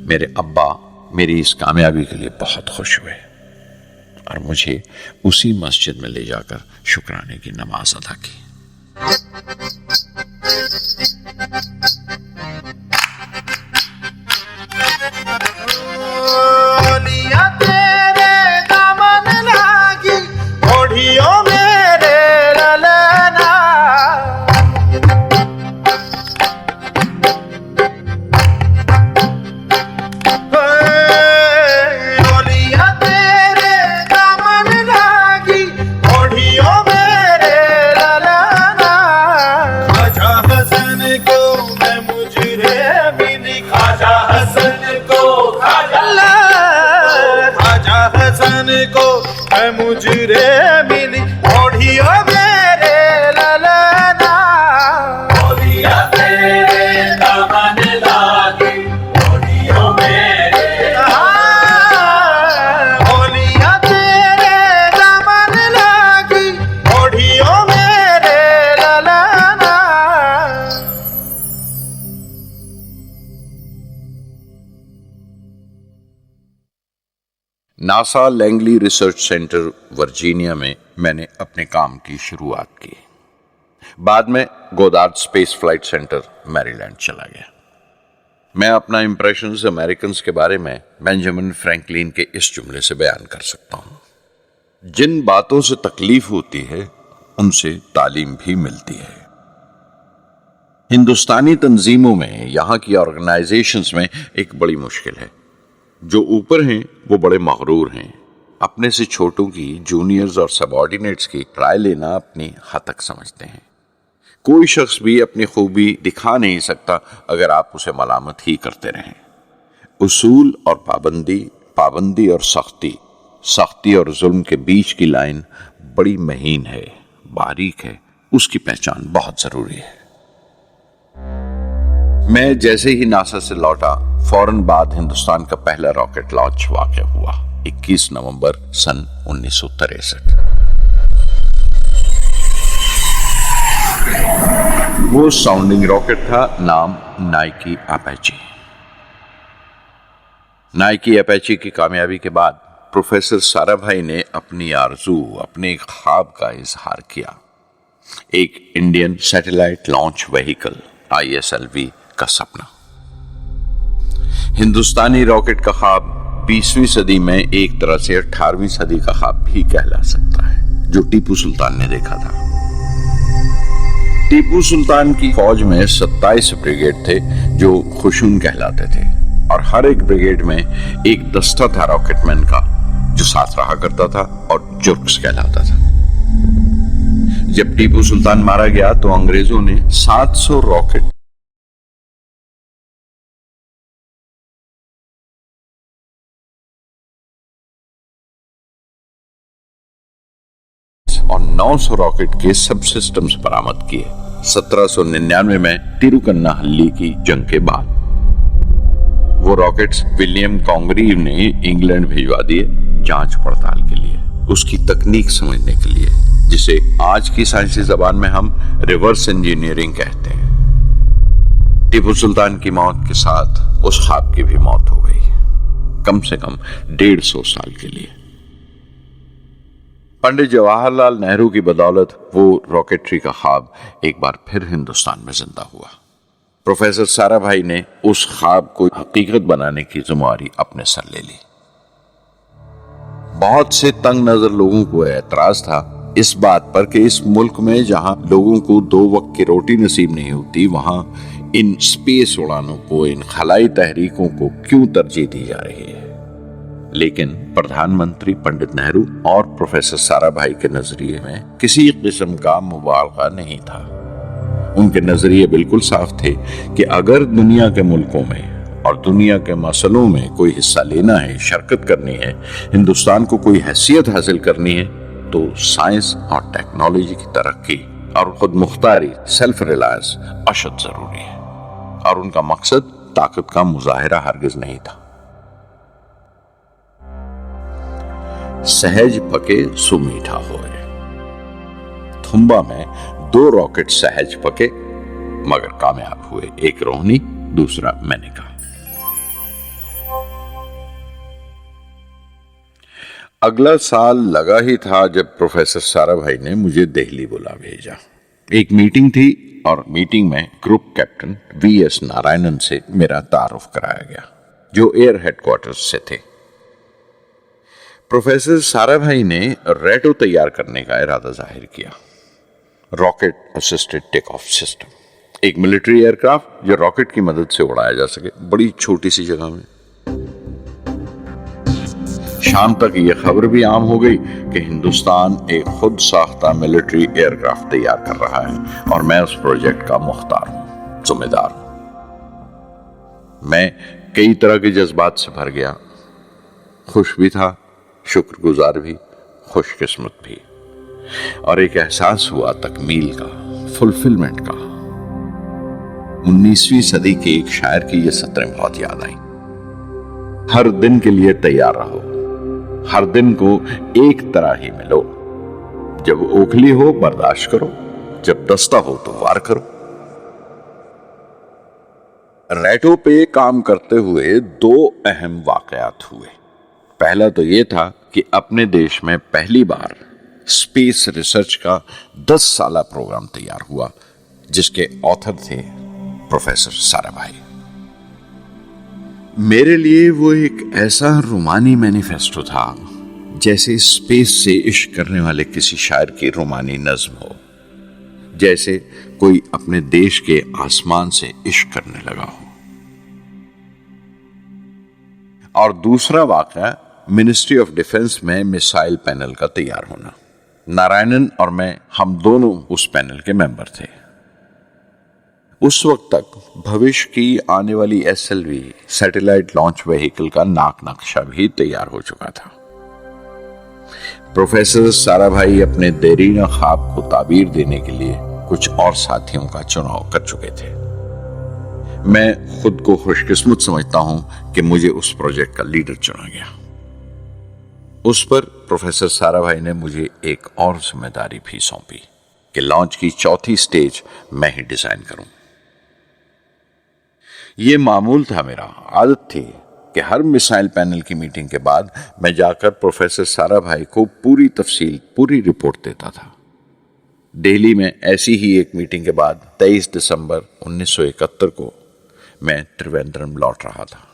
मेरे अब्बा मेरी इस कामयाबी के लिए बहुत खुश हुए और मुझे उसी मस्जिद में ले जाकर शुक्राने की नमाज अदा की। मुझरे मिली ओढ़ियो मेरे ललना, ओढ़िया तेरे दामन लागी ओढ़ियो मेरे, ओढ़िया तेरे दामन लागी ओढ़ियो मेरे ललना। NASA Langley research centre Virginia में मैंने अपने काम की शुरुआत की। बाद में Goddard space flight centre Maryland चला गया। मैं अपना इंप्रेशंस अमेरिकन्स के बारे में बेंजामिन फ्रैंकलिन के इस जुमले से बयान कर सकता हूं, जिन बातों से तकलीफ होती है उनसे तालीम भी मिलती है। हिंदुस्तानी तंजीमों में, यहां की ऑर्गेनाइजेशंस में एक बड़ी मुश्किल है। जो ऊपर हैं वो बड़े मगरूर हैं। अपने से छोटों की, जूनियर्स और सबऑर्डिनेट्स की राय लेना अपनी हतक समझते हैं। कोई शख्स भी अपनी खूबी दिखा नहीं सकता अगर आप उसे मलामत ही करते रहें। उसूल और पाबंदी, पाबंदी और सख्ती, सख्ती और जुल्म के बीच की लाइन बड़ी महीन है, बारीक है। उसकी पहचान बहुत जरूरी है। मैं जैसे ही नासा से लौटा, फौरन बाद हिंदुस्तान का पहला रॉकेट लॉन्च वाक़या हुआ 21 नवंबर सन 1963। वो साउंडिंग रॉकेट था, नाम नाइकी अपेची। नाइकी अपेची की कामयाबी के बाद प्रोफेसर साराभाई ने अपनी आरज़ू, अपने ख्वाब का इजहार किया। एक Indian satellite launch vehicle ISLV का सपना। हिंदुस्तानी रॉकेट का ख्वाब 20वीं सदी में एक तरह से 18वीं सदी का ख्वाब भी कहला सकता है, जो टीपू सुल्तान ने देखा था। टीपू सुल्तान की फौज में 27 ब्रिगेड थे जो खुशून कहलाते थे, और हर एक ब्रिगेड में एक दस्ता था रॉकेटमैन का जो साथ रहा करता था और जुर्क्स कहलाता था। जब टीपू सुल्तान मारा गया तो अंग्रेजों ने 700 रॉकेट और 900 रॉकेट के सब सिस्टम्स बरामद किए 1799 में तिरुकन्नाहल्ली की जंग के बाद। वो रॉकेट्स विलियम कॉन्गरीव ने इंग्लैंड भिजवा दिए जांच पड़ताल के लिए, उसकी तकनीक समझने के लिए, जिसे आज की साइंसी जबान में हम रिवर्स इंजीनियरिंग कहते हैं। टीपू सुल्तान की मौत के साथ उस ख्वाब की भी मौत हो गई, कम से कम 150 साल के लिए। पंडित जवाहरलाल नेहरू की बदौलत वो रॉकेटरी का ख्वाब एक बार फिर हिंदुस्तान में जिंदा हुआ। प्रोफेसर साराभाई ने उस ख्वाब को हकीकत बनाने की जिम्मेदारी अपने सर ले ली। बहुत से तंग नजर लोगों को एतराज था इस बात पर कि इस मुल्क में जहां लोगों को 2 वक्त की रोटी नसीब नहीं होती, वहां इन स्पेस उड़ानों को, इन खलाई तहरीकों को क्यों तरजीह दी जा रही है। लेकिन प्रधानमंत्री पंडित नेहरू और प्रोफेसर साराभाई के नजरिए में किसी किस्म का मुबालगा नहीं था। उनके नजरिए बिल्कुल साफ थे कि अगर दुनिया के मुल्कों में और दुनिया के मसलों में कोई हिस्सा लेना है, शिरकत करनी है, हिंदुस्तान को कोई हैसियत हासिल करनी है, तो साइंस और टेक्नोलॉजी की तरक्की और खुद मुख्तारी, सेल्फ रिलायंस अशद जरूरी है। और उनका मकसद ताकत का मुजाहिरा हरगिज नहीं था। सहज पके सुमीठा होए। थुम्बा में 2 रॉकेट सहज पके मगर कामयाब हुए, एक रोहिणी, दूसरा मेनका। अगला साल लगा ही था जब प्रोफेसर साराभाई ने मुझे दिल्ली बुला भेजा। एक मीटिंग थी और मीटिंग में ग्रुप कैप्टन वीएस नारायणन से मेरा तारुफ कराया गया, जो एयर हेडक्वार्टर्स से थे। प्रोफेसर साराभाई ने रेटो तैयार करने का इरादा जाहिर किया, rocket assisted take off system, एक मिलिट्री एयरक्राफ्ट जो रॉकेट की मदद से उड़ाया जा सके बड़ी छोटी सी जगह में। शाम तक यह खबर भी आम हो गई कि हिंदुस्तान एक खुद साख्ता मिलिट्री एयरक्राफ्ट तैयार कर रहा है और मैं उस प्रोजेक्ट का मुख्तार हूं, जिम्मेदार हूं। मैं कई तरह के जज्बात से भर गया, खुश भी था, शुक्रगुजार भी, खुशकिस्मत भी, और एक एहसास हुआ तकमील का, फुलफिलमेंट का। 19वीं सदी के एक शायर की ये सतरें बहुत याद आई। हर दिन के लिए तैयार रहो, हर दिन को एक तरह ही मिलो, जब ओखली हो बर्दाश्त करो, जब दस्ता हो तो वार करो। रेटो पे काम करते हुए 2 अहम वाकयात हुए। पहला तो यह था कि अपने देश में पहली बार स्पेस रिसर्च का 10 साला प्रोग्राम तैयार हुआ, जिसके ऑथर थे प्रोफेसर साराभाई। मेरे लिए वो एक ऐसा रोमानी मैनिफेस्टो था जैसे स्पेस से इश्क करने वाले किसी शायर की रोमानी नज्म हो, जैसे कोई अपने देश के आसमान से इश्क करने लगा हो। और दूसरा वाक़या मिनिस्ट्री ऑफ डिफेंस में मिसाइल पैनल का तैयार होना। नारायणन और मैं, हम दोनों उस पैनल के मेंबर थे। उस वक्त तक भविष्य की आने वाली SLV सैटेलाइट लॉन्च व्हीकल का नाक नक्शा भी तैयार हो चुका था। प्रोफेसर साराभाई अपने देरीना ख्वाब को ताबीर देने के लिए कुछ और साथियों का चुनाव कर चुके थे। मैं खुद को खुशकिस्मत समझता हूं कि मुझे उस प्रोजेक्ट का लीडर चुना गया। उस पर प्रोफेसर साराभाई ने मुझे एक और जिम्मेदारी भी सौंपी कि लॉन्च की 4थी स्टेज मैं ही डिजाइन करूं। यह मामूल था, मेरा आदत थी कि हर मिसाइल पैनल की मीटिंग के बाद मैं जाकर प्रोफेसर साराभाई को पूरी तफसील, पूरी रिपोर्ट देता था। दिल्ली में ऐसी ही एक मीटिंग के बाद 23 दिसंबर 1971 को मैं त्रिवेंद्रम लौट रहा था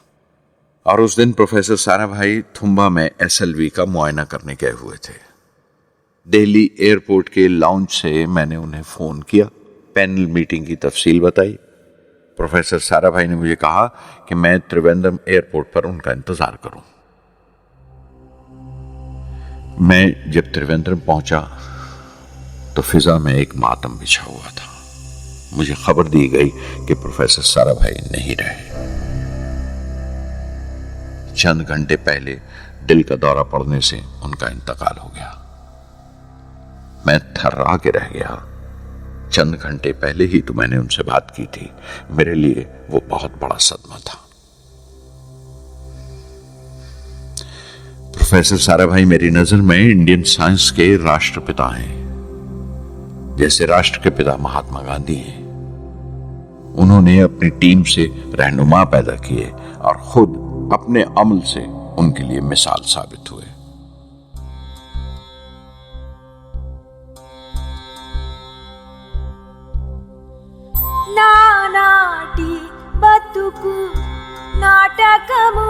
और उस दिन प्रोफेसर साराभाई थुम्बा में SLV का मुआयना करने गए हुए थे। दिल्ली एयरपोर्ट के लाउंज से मैंने उन्हें फोन किया, पैनल मीटिंग की तफसील बताई। प्रोफेसर साराभाई ने मुझे कहा कि मैं त्रिवेंद्रम एयरपोर्ट पर उनका इंतजार करूं। मैं जब त्रिवेंद्रम पहुंचा तो फिजा में एक मातम बिछा हुआ था। मुझे खबर दी गई कि प्रोफेसर साराभाई नहीं रहे। चंद घंटे पहले दिल का दौरा पड़ने से उनका इंतकाल हो गया। मैं थर्रा के रह गया। चंद घंटे पहले ही तो मैंने उनसे बात की थी। मेरे लिए वो बहुत बड़ा सदमा था। प्रोफेसर साराभाई मेरी नजर में इंडियन साइंस के राष्ट्रपिता हैं। जैसे राष्ट्र के पिता महात्मा गांधी हैं, उन्होंने अपनी टीम से रहनुमा पैदा किए और खुद अपने अमल से उनके लिए मिसाल साबित हुए। నానాటి బతుకు నాటకము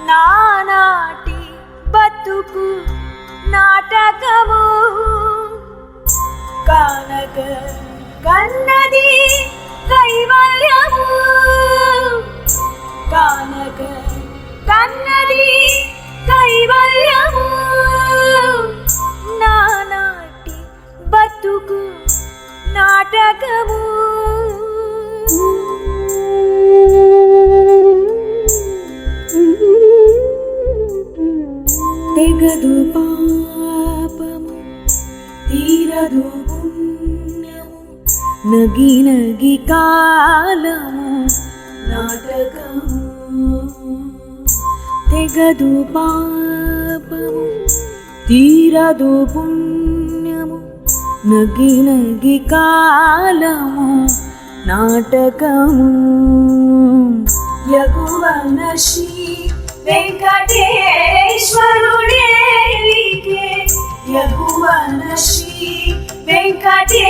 నానాటి బతుకు నాటకము కానక కన్నది కైవల్యము కానక కన్నది కైవల్యము నానాటి బతుకు నాటకము తెగదు పాపము తీరదు పుణ్యము నగి నగి కాలము నాటకము తెగదు పాపము తీరదు పుణ్యము నగి నగి కాలము నాటకము యగువన శ్రీ వెంకటేశ్వరుడేలికే యగువన శ్రీ వెంకటేశ్వరుడేలికే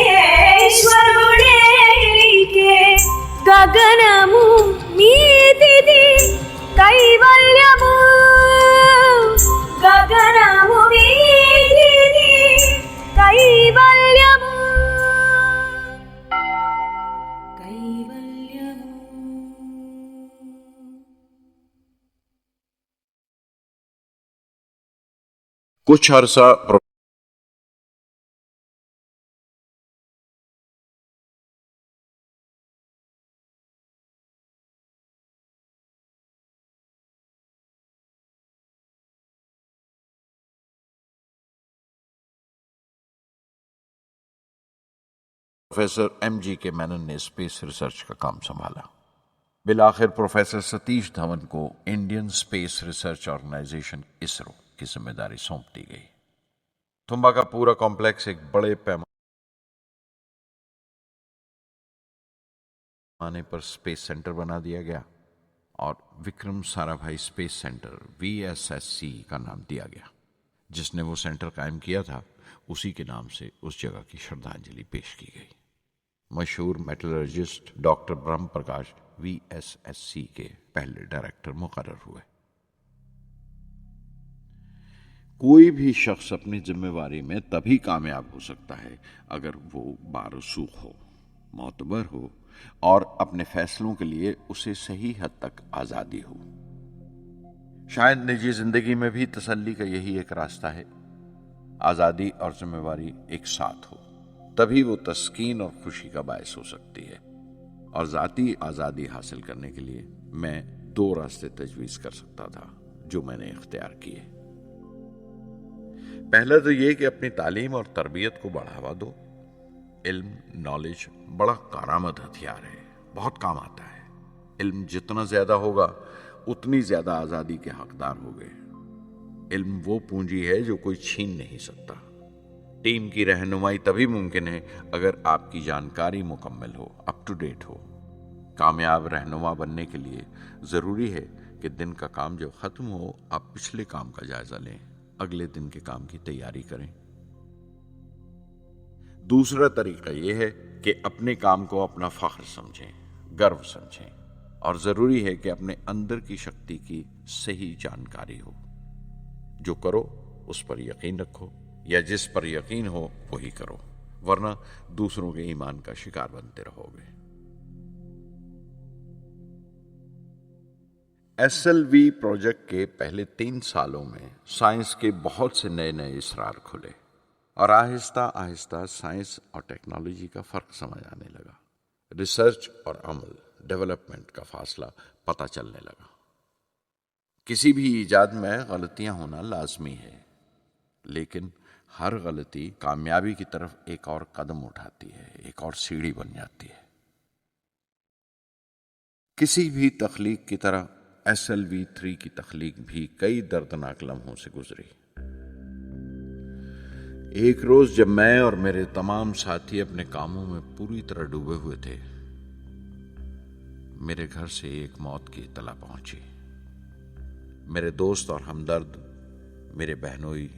గగనము మీదిది కైవల్యము గగనము మీదిది కైవల్యము కైవల్యము कुछ अरसा प्रोफेसर एमजी के मेनन ने स्पेस रिसर्च का काम संभाला। बिलाखिर प्रोफेसर सतीश धवन को Indian space research organisation ISRO की जिम्मेदारी सौंप दी गई। तुम्बा का पूरा कॉम्प्लेक्स एक बड़े पैमाने पर स्पेस सेंटर बना दिया गया और Vikram Sarabhai space centre VSSC का नाम दिया गया। जिसने वो सेंटर कायम किया था उसी के नाम से उस जगह की श्रद्धांजलि पेश की गई। मशहूर मेटलर्जिस्ट डॉक्टर ब्रह्म प्रकाश VSSC के पहले डायरेक्टर मुकर्रर हुए। कोई भी शख्स अपनी जिम्मेवारी में तभी कामयाब हो सकता है अगर वो बारसूख हो, मोतबर हो और अपने फैसलों के लिए उसे सही हद तक आजादी हो। शायद निजी जिंदगी में भी तसल्ली का यही एक रास्ता है। आजादी और जिम्मेवारी एक साथ हो, तभी वो तस्कीन और खुशी का बायस हो सकती है। और जाती आजादी हासिल करने के लिए मैं 2 रास्ते तजवीज कर सकता था जो मैंने इख्तियार किए। पहला तो ये कि अपनी तालीम और तरबियत को बढ़ावा दो। इल्म, नॉलेज बड़ा कारामद हथियार है, बहुत काम आता है। इल्म जितना ज्यादा होगा उतनी ज्यादा आजादी के हकदार होगे। इल्म वो पूंजी है जो कोई छीन नहीं सकता। टीम की रहनुमाई तभी मुमकिन है अगर आपकी जानकारी मुकम्मल हो, अप टू डेट हो। कामयाब रहनुमा बनने के लिए जरूरी है कि दिन का काम जब खत्म हो आप पिछले काम का जायजा लें, अगले दिन के काम की तैयारी करें। दूसरा तरीका यह है कि अपने काम को अपना फख्र समझें, गर्व समझें और जरूरी है कि अपने अंदर की शक्ति की सही जानकारी हो। जो करो उस पर यकीन रखो या जिस पर यकीन हो वही करो, वरना दूसरों के ईमान का शिकार बनते रहोगे। SLV प्रोजेक्ट के पहले 3 सालों में साइंस के बहुत से नए नए इसरार खुले और आहिस्ता आहिस्ता साइंस और टेक्नोलॉजी का फर्क समझ आने लगा। रिसर्च और अमल डेवलपमेंट का फासला पता चलने लगा। किसी भी इजाद में गलतियां होना लाजमी है, लेकिन हर गलती कामयाबी की तरफ एक और कदम उठाती है, एक और सीढ़ी बन जाती है। किसी भी तख्लीक की तरह SLV3 की तख्लीक भी कई दर्दनाक लम्हों से गुजरी। एक रोज जब मैं और मेरे तमाम साथी अपने कामों में पूरी तरह डूबे हुए थे, मेरे घर से एक मौत की इत्तला पहुंची। मेरे दोस्त और हमदर्द मेरे बहनोई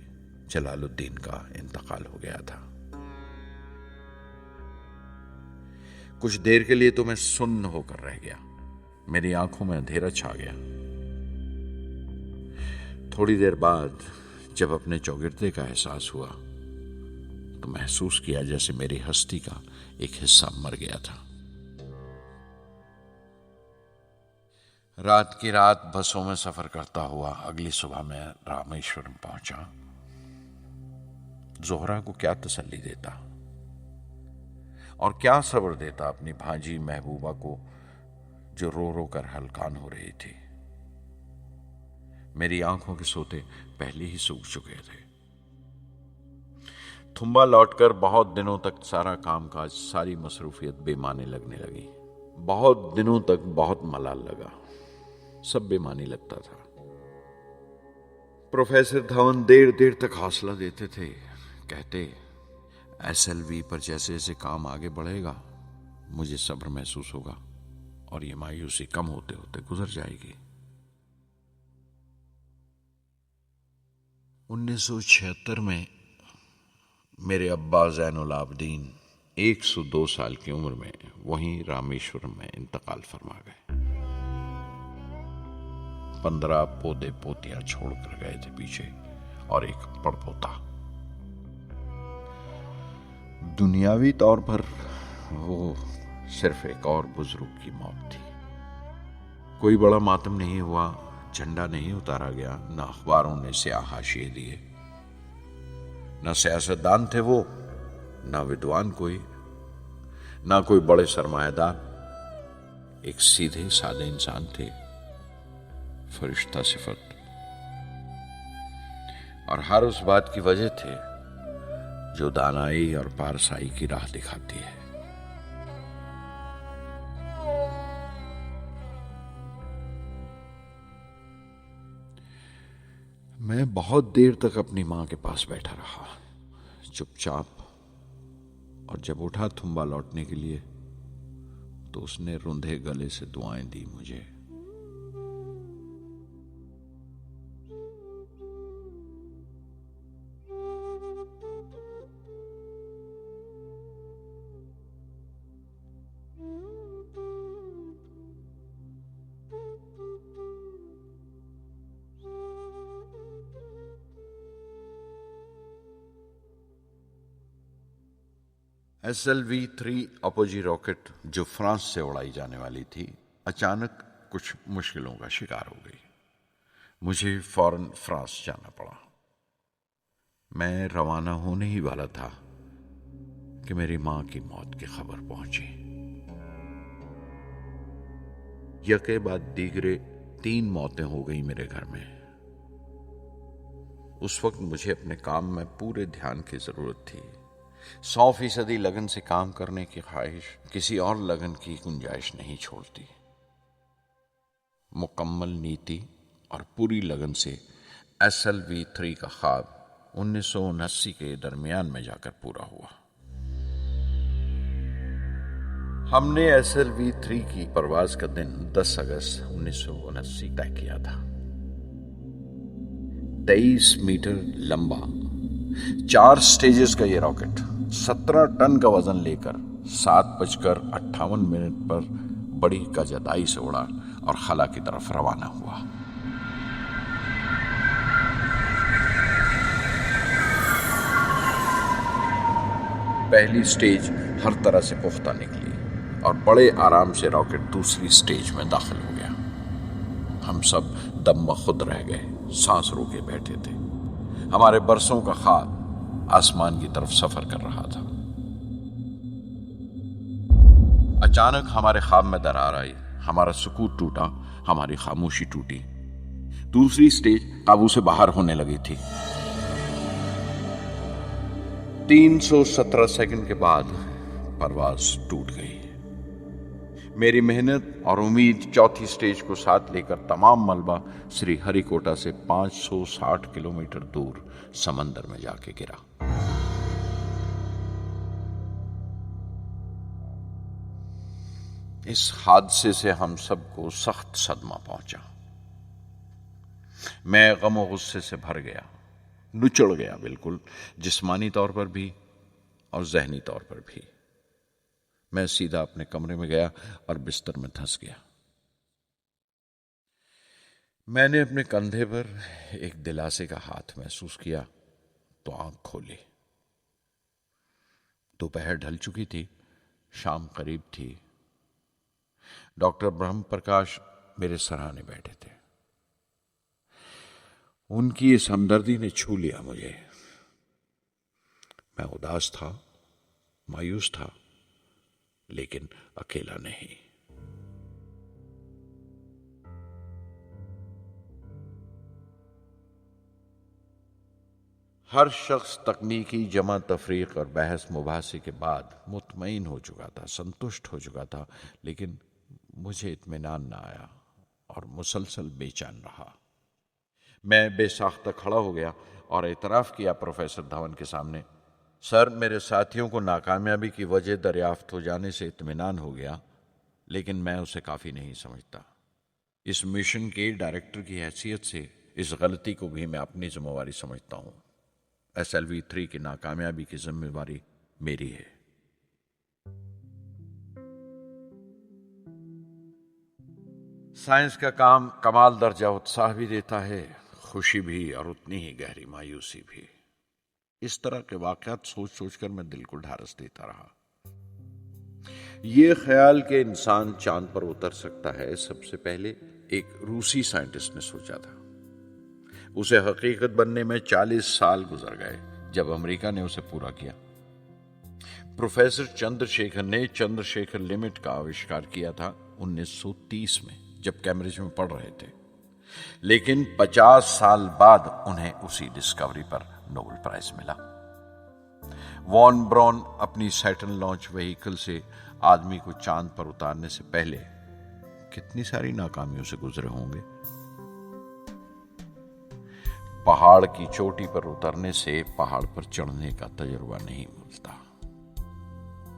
जलालुद्दीन का इंतकाल हो गया था। कुछ देर के लिए तो मैं सुन्न होकर रह गया। मेरी आंखों में अंधेरा छा गया। थोड़ी देर बाद जब अपने चौगिरदे का एहसास हुआ तो महसूस किया जैसे मेरी हस्ती का एक हिस्सा मर गया था। रात की रात बसों में सफर करता हुआ अगली सुबह मैं रामेश्वरम पहुंचा। जोहरा को क्या तसल्ली देता और क्या सब्र देता अपनी भांजी महबूबा को, जो रो रो कर हलकान हो रही थी। मेरी आंखों के सोते पहले ही सूख चुके थे। थुम्बा लौटकर बहुत दिनों तक सारा कामकाज, सारी मसरूफियत बेमानी लगने लगी। बहुत दिनों तक बहुत मलाल लगा, सब बेमानी लगता था। प्रोफेसर धवन देर देर तक हौसला देते थे, कहते SLV पर जैसे जैसे काम आगे बढ़ेगा मुझे सब्र महसूस होगा और ये मायूसी कम होते होते गुजर जाएगी। 1976 में मेरे अब्बा ज़ैनुल आबदीन 102 साल की उम्र में वहीं रामेश्वरम में इंतकाल फरमा गए। 15 पोते पोतियां छोड़कर गए थे पीछे और एक पड़पोता। दुनियावी तौर पर वो सिर्फ एक और बुजुर्ग की मौत थी। कोई बड़ा मातम नहीं हुआ, झंडा नहीं उतारा गया, न अखबारों ने स्याह हाशिए दिए, न सियासतदान थे वो, न विद्वान कोई, न कोई बड़े सरमायादार। एक सीधे सादे इंसान थे, फरिश्ता सिफत। और हर उस बात की वजह थे जो दानाई और पारसाई की राह दिखाती है। मैं बहुत देर तक अपनी मां के पास बैठा रहा, चुपचाप। और जब उठा थुम्बा लौटने के लिए तो उसने रुंधे गले से दुआएं दी मुझे। SLV3 अपोजी रॉकेट जो फ्रांस से उड़ाई जाने वाली थी, अचानक कुछ मुश्किलों का शिकार हो गई। मुझे फौरन फ्रांस जाना पड़ा। मैं रवाना होने ही वाला था कि मेरी मां की मौत की खबर पहुंची। यके बाद दीगरे 3 मौतें हो गई मेरे घर में। उस वक्त मुझे अपने काम में पूरे ध्यान की जरूरत थी। 100% लगन से काम करने की ख्वाहिश किसी और लगन की गुंजाइश नहीं छोड़ती। मुकम्मल नीति और पूरी लगन से SLV3 का ख्वाब 1979 के दरमियान में जाकर पूरा हुआ। हमने SLV3 की परवाज का दिन 10 अगस्त 1979 तय किया था। 23 मीटर लंबा 4 स्टेजेस का ये रॉकेट 17 टन का वजन लेकर 7:58 पर बड़ी कजदाई से उड़ा और खला की तरफ रवाना हुआ। पहली स्टेज हर तरह से पुख्ता निकली और बड़े आराम से रॉकेट दूसरी स्टेज में दाखिल हो गया। हम सब दम खुद रह गए, सांस रोके बैठे थे। हमारे बरसों का ख्वाब आसमान की तरफ सफर कर रहा था। अचानक हमारे ख्वाब में दरार आई, हमारा सुकून टूटा, हमारी खामोशी टूटी। दूसरी स्टेज काबू से बाहर होने लगी थी। 317 सेकंड के बाद परवाज टूट गई। मेरी मेहनत और उम्मीद चौथी स्टेज को साथ लेकर तमाम मलबा श्री हरिकोटा से 560 किलोमीटर दूर समंदर में जाके गिरा। इस हादसे से हम सबको सख्त सदमा पहुंचा। मैं गम और गुस्से से भर गया, नुचड़ गया, बिल्कुल जिस्मानी तौर पर भी और जहनी तौर पर भी। मैं सीधा अपने कमरे में गया और बिस्तर में धंस गया। मैंने अपने कंधे पर एक दिलासे का हाथ महसूस किया तो आंख खोली। दोपहर ढल चुकी थी, शाम करीब थी। डॉक्टर ब्रह्म प्रकाश मेरे सराहने बैठे थे। उनकी इस हमदर्दी ने छू लिया मुझे। मैं उदास था, मायूस था, लेकिन अकेला नहीं। हर शख्स तकनीकी जमा तफरीक और बहस मुबासे के बाद मुतमईन हो चुका था, संतुष्ट हो चुका था, लेकिन मुझे इत्मीनान ना आया और मुसलसल बेचैन रहा। मैं बेसाख्ता खड़ा हो गया और एतराफ़ किया प्रोफेसर धवन के सामने, सर, मेरे साथियों को नाकामयाबी की वजह दरियाफ्त हो जाने से इत्मीनान हो गया, लेकिन मैं उसे काफ़ी नहीं समझता। इस मिशन के डायरेक्टर की हैसियत से इस गलती को भी मैं अपनी जिम्मेवारी समझता हूँ। SLV-3 की नाकामयाबी की जिम्मेवारी मेरी है। साइंस का काम कमाल दर्जा उत्साह भी देता है, खुशी भी और उतनी ही गहरी मायूसी भी। इस तरह के वाक़यात सोच सोचकर मैं दिल को ढारस देता रहा। ये ख्याल कि इंसान चांद पर उतर सकता है, सबसे पहले एक रूसी साइंटिस्ट ने सोचा था। उसे हकीकत बनने में 40 साल गुजर गए जब अमेरिका ने उसे पूरा किया। प्रोफेसर चंद्रशेखर ने चंद्रशेखर लिमिट का आविष्कार किया था 1930 में, जब कैम्ब्रिज में पढ़ रहे थे, लेकिन 50 साल बाद उन्हें उसी डिस्कवरी पर नोबेल प्राइज मिला। वॉन ब्राउन अपनी सैटर्न लॉन्च व्हीकल से आदमी को चांद पर उतारने से पहले कितनी सारी नाकामियों से गुजरे होंगे। पहाड़ की चोटी पर उतरने से पहाड़ पर चढ़ने का तजुर्बा नहीं मिलता।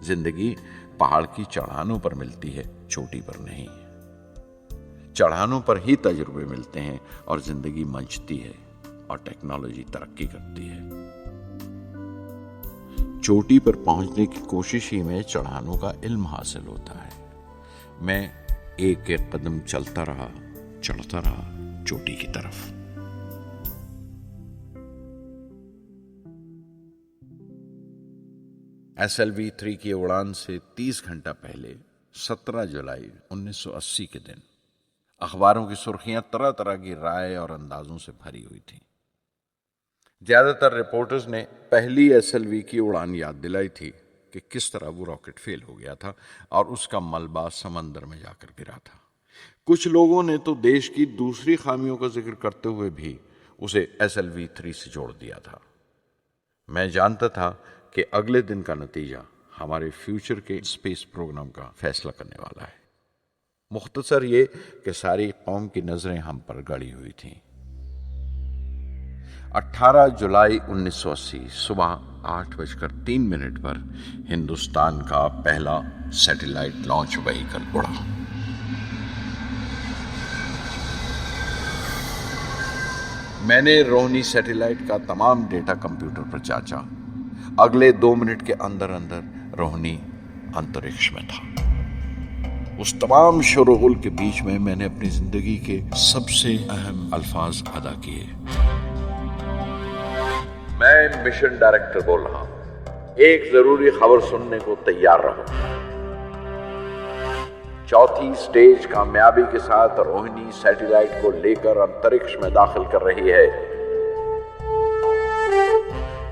जिंदगी पहाड़ की चढ़ानों पर मिलती है, चोटी पर नहीं। चढ़ानों पर ही तजुर्बे मिलते हैं और जिंदगी मंचती है और टेक्नोलॉजी तरक्की करती है। चोटी पर पहुंचने की कोशिश ही में चढ़ानों का इल्म हासिल होता है। मैं एक एक कदम चलता रहा, चढ़ता रहा चोटी की तरफ। SLV-3 की उड़ान से 30 घंटा पहले 17 जुलाई 1980 के दिन अखबारों की सुर्खियां तरह तरह की राय और अंदाजों से भरी हुई थी। ज्यादातर रिपोर्टर्स ने पहली SLV की उड़ान याद दिलाई थी कि किस तरह वो रॉकेट फेल हो गया था और उसका मलबा समंदर में जाकर गिरा था। कुछ लोगों ने तो देश की दूसरी खामियों का जिक्र करते हुए भी उसे SLV-3 से जोड़ दिया था। मैं जानता था कि अगले दिन का नतीजा हमारे फ्यूचर के स्पेस प्रोग्राम का फैसला करने वाला है। मुख्तसर ये कि सारी कौम की नजरें हम पर गड़ी हुई थीं। 18 जुलाई 1980 सुबह 8:03 पर हिंदुस्तान का पहला सैटेलाइट लॉन्च व्हीकल उड़ा। मैंने रोहिणी सैटेलाइट का तमाम डेटा कंप्यूटर पर जांचा। अगले 2 मिनट के अंदर अंदर रोहिणी अंतरिक्ष में था। उस तमाम शोरगुल के बीच में मैंने अपनी जिंदगी के सबसे अहम अल्फाज अदा किए। मैं मिशन डायरेक्टर बोल रहा हूं, एक जरूरी खबर सुनने को तैयार रहो। चौथी स्टेज कामयाबी के साथ रोहिणी सैटेलाइट को लेकर अंतरिक्ष में दाखिल कर रही है।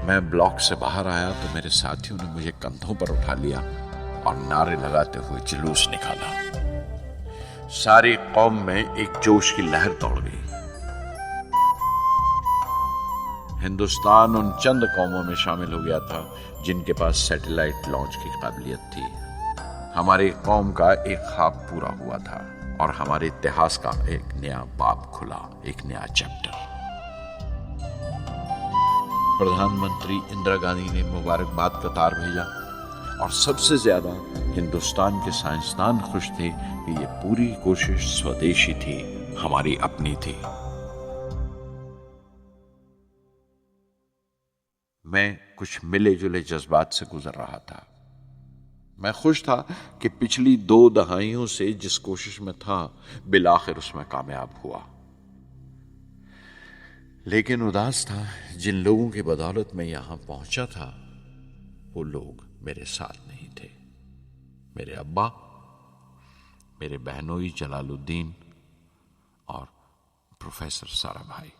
मैं ब्लॉक से बाहर आया तो मेरे साथियों ने मुझे कंधों पर उठा लिया और नारे लगाते हुए जुलूस निकाला। सारी कौम में एक जोश की लहर दौड़ गई। हिंदुस्तान उन चंद कौमों में शामिल हो गया था जिनके पास सैटेलाइट लॉन्च की काबिलियत थी। हमारी कौम का एक ख्वाब पूरा हुआ था और हमारे इतिहास का एक नया बाब खुला, एक नया चैप्टर। प्रधानमंत्री इंदिरा गांधी ने मुबारकबाद का तार भेजा और सबसे ज्यादा हिंदुस्तान के साइंसदान खुश थे कि ये पूरी कोशिश स्वदेशी थी, हमारी अपनी थी। मैं कुछ मिले जुले जज्बात से गुजर रहा था। मैं खुश था कि पिछली 2 दहाइयों से जिस कोशिश में था बिलाखिर उसमें कामयाब हुआ, लेकिन उदास था जिन लोगों की बदौलत में यहां पहुंचा था वो लोग मेरे साथ नहीं थे। मेरे अब्बा, मेरे बहनोई जलालुद्दीन और प्रोफेसर सारा भाई।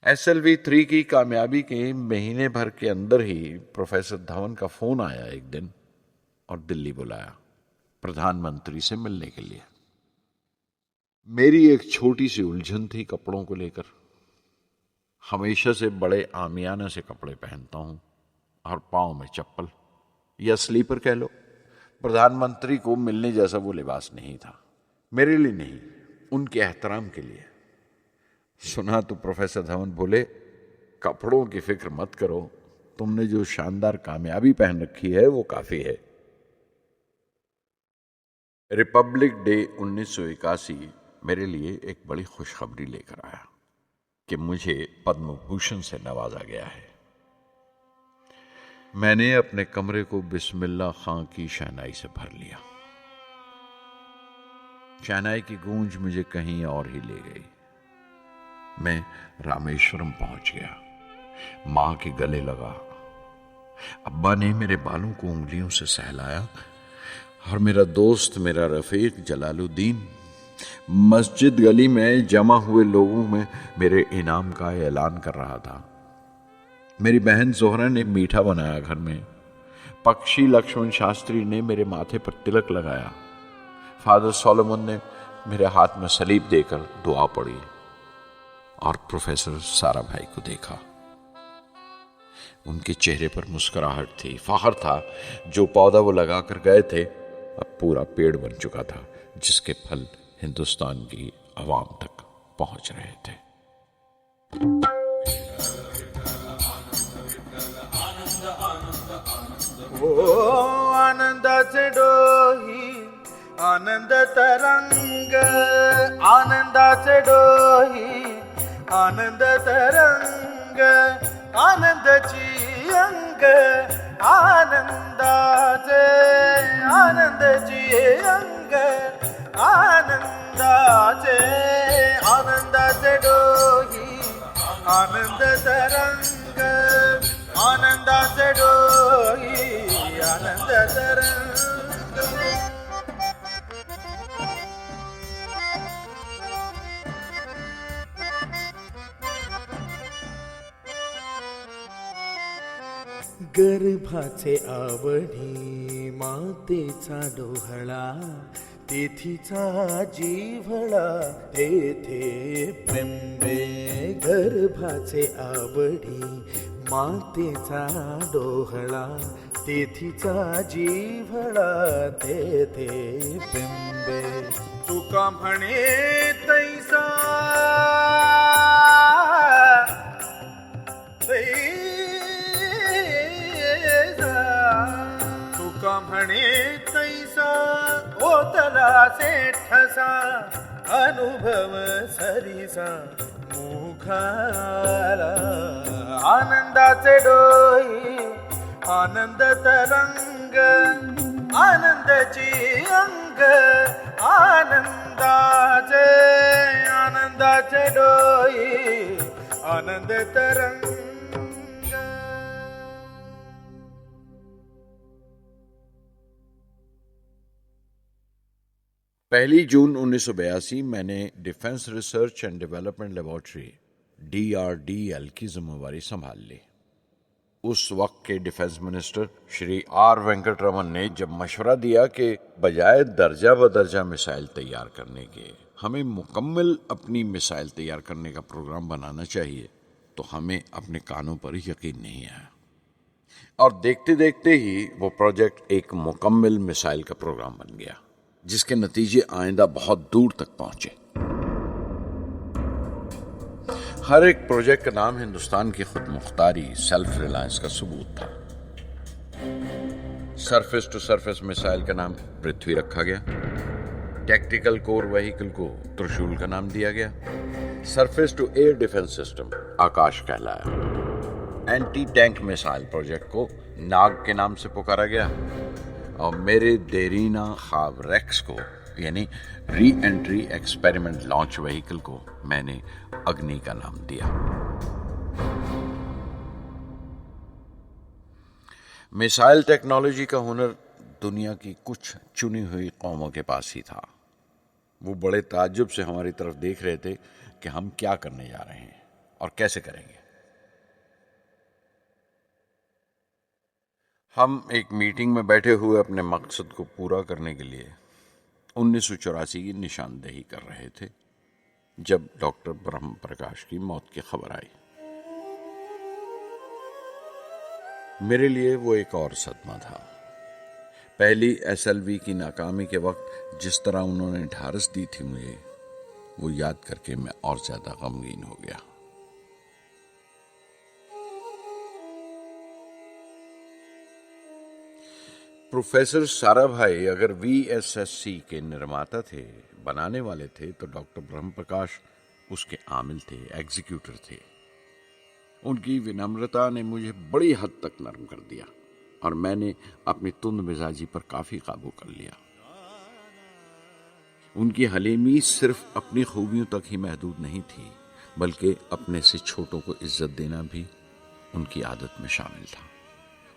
SLV 3 की कामयाबी के महीने भर के अंदर ही प्रोफेसर धवन का फोन आया एक दिन और दिल्ली बुलाया प्रधानमंत्री से मिलने के लिए। मेरी एक छोटी सी उलझन थी कपड़ों को लेकर। हमेशा से बड़े आमियाना से कपड़े पहनता हूं और पांव में चप्पल या स्लीपर कह लो। प्रधानमंत्री को मिलने जैसा वो लिबास नहीं था, मेरे लिए नहीं, उनके एहतराम के लिए। सुना तो प्रोफेसर धवन बोले, कपड़ों की फिक्र मत करो, तुमने जो शानदार कामयाबी पहन रखी है वो काफी है। रिपब्लिक डे 1981 मेरे लिए एक बड़ी खुशखबरी लेकर आया कि मुझे पद्म भूषण से नवाजा गया है। मैंने अपने कमरे को बिस्मिल्लाह खां की शहनाई से भर लिया। शहनाई की गूंज मुझे कहीं और ही ले गई। मैं रामेश्वरम पहुंच गया, मां के गले लगा। अब्बा ने मेरे बालों को उंगलियों से सहलाया और मेरा दोस्त, मेरा रफीक जलालुद्दीन मस्जिद गली में जमा हुए लोगों में मेरे इनाम का ऐलान कर रहा था। मेरी बहन जोहरा ने मीठा बनाया घर में। पक्षी लक्ष्मण शास्त्री ने मेरे माथे पर तिलक लगाया। फादर सोलोमन ने मेरे हाथ में सलीब देकर दुआ पढ़ी और प्रोफेसर सारा भाई को देखा। उनके चेहरे पर मुस्कुराहट थी, फख्र था। जो पौधा वो लगाकर गए थे अब पूरा पेड़ बन चुका था, जिसके फल हिंदुस्तान की आवाम तक पहुंच रहे थे। ओ आनंदाचे डोही, आनंद तरंग, आनंदाचे डोही, आनंद तरंग, आनंदाची अंग, आनंदाचे, आनंदाची अंग, आनंदाचे, आनंदाचे डोही, आनंद तरंग, आनंदाचे डोही, आनंद तरंग। गर्भाचे आवडी मातेचा डोहळा, तेथीचा जिव्हाळा तेथे प्रेंबे। गर्भाचे आवडी मातेचा डोहळा, तेथीचा जिव्हाळा तेथे प्रेंबे। तुका म्हणे तैसा तुका म्हणे तैसा ओतला ठसा, अनुभव सरीसा मुखाला। आनंदाचे डोही, आनंद तरंग, आनंदाची अंग, आनंदाचे, आनंदाचे डोही, आनंद तरंग। पहली जून 1982 मैंने defence research and development laboratory DRDL की जिम्मेवारी संभाल ली। उस वक्त के defence minister Shri R Venkataraman ने जब मशवरा दिया कि बजाय दर्जा बदर्जा मिसाइल तैयार करने के हमें मुकम्मल अपनी मिसाइल तैयार करने का प्रोग्राम बनाना चाहिए, तो हमें अपने कानों पर यकीन नहीं आया और देखते देखते ही वो प्रोजेक्ट एक मुकम्मल मिसाइल का प्रोग्राम बन गया, जिसके नतीजे आइंदा बहुत दूर तक पहुंचे। हर एक प्रोजेक्ट का नाम हिंदुस्तान की खुद मुख्तारी, सेल्फ रिलायंस का सबूत था। सरफेस टू सरफेस मिसाइल का नाम पृथ्वी रखा गया, टैक्टिकल कोर व्हीकल को त्रिशूल का नाम दिया गया, surface to air defence system Akash कहलाया, एंटी टैंक मिसाइल प्रोजेक्ट को नाग के नाम से पुकारा गया और मेरे देरीना ख्वाब रेक्स को यानी re entry experiment launch vehicle को मैंने अग्नि का नाम दिया। मिसाइल टेक्नोलॉजी का हुनर दुनिया की कुछ चुनी हुई कौमों के पास ही था। वो बड़े ताज्जुब से हमारी तरफ देख रहे थे कि हम क्या करने जा रहे हैं और कैसे करेंगे। हम एक मीटिंग में बैठे हुए अपने मकसद को पूरा करने के लिए 1984 की निशानदेही कर रहे थे जब डॉक्टर ब्रह्म प्रकाश की मौत की खबर आई। मेरे लिए वो एक और सदमा था। पहली SLV की नाकामी के वक्त जिस तरह उन्होंने ढारस दी थी मुझे, वो याद करके मैं और ज्यादा गमगीन हो गया। प्रोफेसर साराभाई अगर VSSC के निर्माता थे, बनाने वाले थे, तो डॉक्टर ब्रह्म प्रकाश उसके आमिल थे, एग्जीक्यूटर थे। उनकी विनम्रता ने मुझे बड़ी हद तक नरम कर दिया और मैंने अपनी तुंद मिजाजी पर काफी काबू कर लिया। उनकी हलीमी सिर्फ अपनी खूबियों तक ही महदूद नहीं थी, बल्कि अपने से छोटों को इज्जत देना भी उनकी आदत में शामिल था।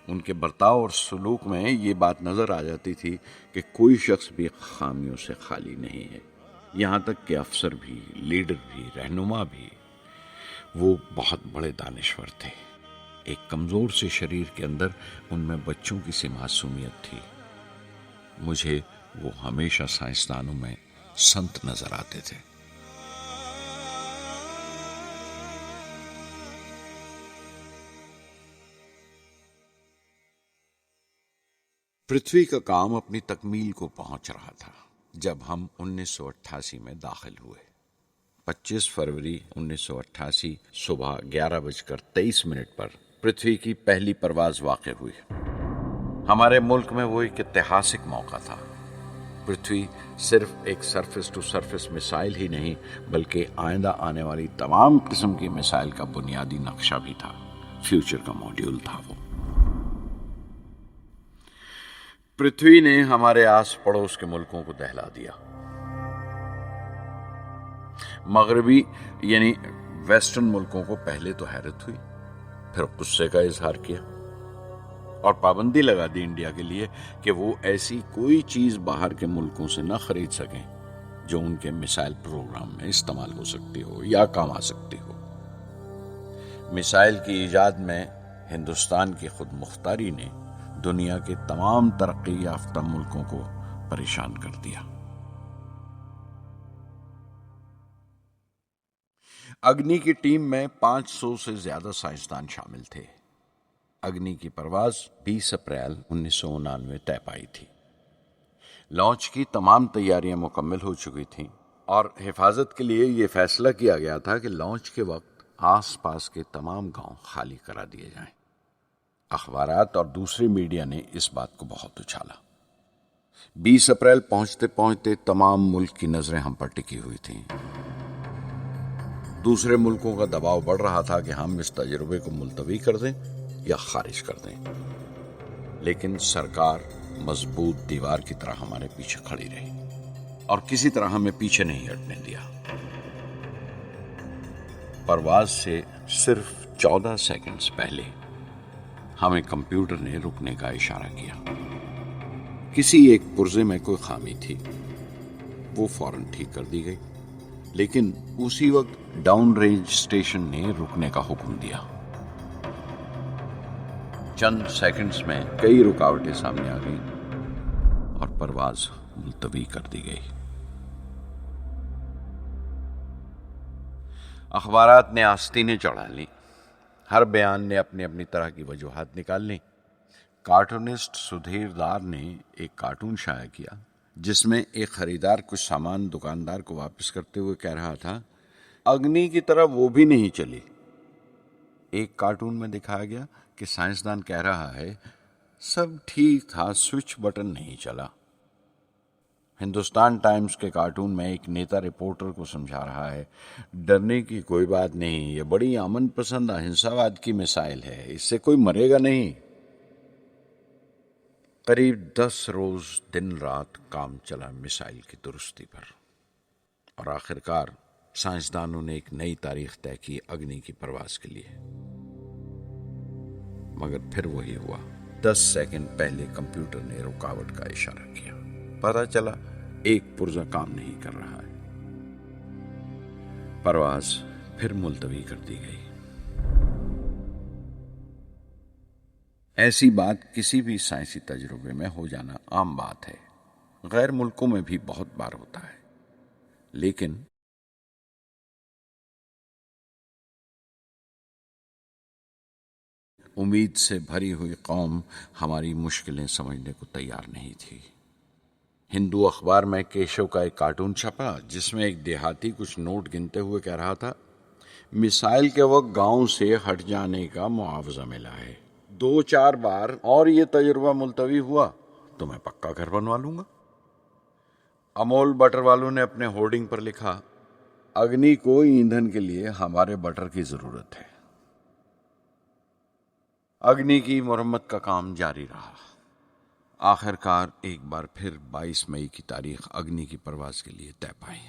उनके बर्ताव और सलूक में ये बात नजर आ जाती थी कि कोई शख्स भी खामियों से खाली नहीं है, यहाँ तक कि अफसर भी, लीडर भी, रहनुमा भी। वो बहुत बड़े दानिश्वर थे। एक कमजोर से शरीर के अंदर उनमें बच्चों की सी मासूमियत थी। मुझे वो हमेशा साइंसदानों में संत नजर आते थे। पृथ्वी का काम अपनी तकमील को पहुंच रहा था जब हम 1988 में दाखिल हुए। 25 फरवरी 1988 सुबह 11:23 पर पृथ्वी की पहली परवाज वाक़ हुई। हमारे मुल्क में वो एक ऐतिहासिक मौका था। पृथ्वी सिर्फ एक सरफेस टू सरफेस मिसाइल ही नहीं, बल्कि आइंदा आने वाली तमाम किस्म की मिसाइल का बुनियादी नक्शा भी था, फ्यूचर का मॉड्यूल था वो। पृथ्वी ने हमारे आस पड़ोस के मुल्कों को दहला दिया। मगरबी यानी वेस्टर्न मुल्कों को पहले तो हैरत हुई, फिर गुस्से का इजहार किया और पाबंदी लगा दी इंडिया के लिए कि वो ऐसी कोई चीज बाहर के मुल्कों से न खरीद सकें जो उनके मिसाइल प्रोग्राम में इस्तेमाल हो सकती हो या काम आ सकती हो। मिसाइल की इजाद में हिंदुस्तान की खुद मुख्तारी ने दुनिया के तमाम तरक्की याफ्ता मुल्कों को परेशान कर दिया। अग्नि की टीम में 500 से ज्यादा साइंसदान शामिल थे। अग्नि की परवाज 20 अप्रैल 1999 तय पाई थी। लॉन्च की तमाम तैयारियां मुकम्मल हो चुकी थीं और हिफाजत के लिए यह फैसला किया गया था कि लॉन्च के वक्त आसपास के तमाम गांव खाली करा दिए जाएं। अखबारात और दूसरे मीडिया ने इस बात को बहुत उछाला। 20 अप्रैल पहुंचते पहुंचते तमाम मुल्क की नजरें हम पर टिकी हुई थीं। दूसरे मुल्कों का दबाव बढ़ रहा था कि हम इस तजुर्बे को मुलतवी कर दें या खारिज कर दें, लेकिन सरकार मजबूत दीवार की तरह हमारे पीछे खड़ी रही और किसी तरह हमें पीछे नहीं हटने दिया। परवाज से सिर्फ 14 सेकंड्स पहले हमें कंप्यूटर ने रुकने का इशारा किया। किसी एक पुर्जे में कोई खामी थी, वो फौरन ठीक कर दी गई, लेकिन उसी वक्त डाउन रेंज स्टेशन ने रुकने का हुक्म दिया। चंद सेकंड्स में कई रुकावटें सामने आ गई और परवाज मुलतवी कर दी गई। अखबारात ने आस्तीनें चढ़ा ली, हर बयान ने अपनी अपनी तरह की वजूहात निकाल ली। कार्टूनिस्ट सुधीर दार ने एक कार्टून शाया किया जिसमें एक खरीदार कुछ सामान दुकानदार को वापस करते हुए कह रहा था, अग्नि की तरह वो भी नहीं चली। एक कार्टून में दिखाया गया कि साइंसदान कह रहा है, सब ठीक था, स्विच बटन नहीं चला। हिंदुस्तान टाइम्स के कार्टून में एक नेता रिपोर्टर को समझा रहा है, डरने की कोई बात नहीं, ये बड़ी अमन पसंद अहिंसावाद की मिसाइल है, इससे कोई मरेगा नहीं। करीब 10 रोज दिन रात काम चला मिसाइल की दुरुस्ती पर और आखिरकार साइंसदानों ने एक नई तारीख तय की अग्नि की परवाज के लिए। मगर फिर वही हुआ, 10 सेकंड पहले कंप्यूटर ने रुकावट का इशारा किया। पता चला एक पुर्जा काम नहीं कर रहा है। परवाज फिर मुलतवी कर दी गई। ऐसी बात किसी भी साइंसी तजुर्बे में हो जाना आम बात है, गैर मुल्कों में भी बहुत बार होता है। लेकिन उम्मीद से भरी हुई कौम हमारी मुश्किलें समझने को तैयार नहीं थी। हिंदू अखबार में केशव का एक कार्टून छपा जिसमें एक देहाती कुछ नोट गिनते हुए कह रहा था, मिसाइल के वक्त गांव से हट जाने का मुआवजा मिला है। 2-4 बार और ये तजुर्बा मुलतवी हुआ तो मैं पक्का घर बनवा लूंगा। अमोल बटर वालों ने अपने होर्डिंग पर लिखा, अग्नि को ईंधन के लिए हमारे बटर की जरूरत है। अग्नि की मरम्मत का काम जारी रहा। आखिरकार एक बार फिर 22 मई की तारीख अग्नि की परवाज के लिए तय पाई।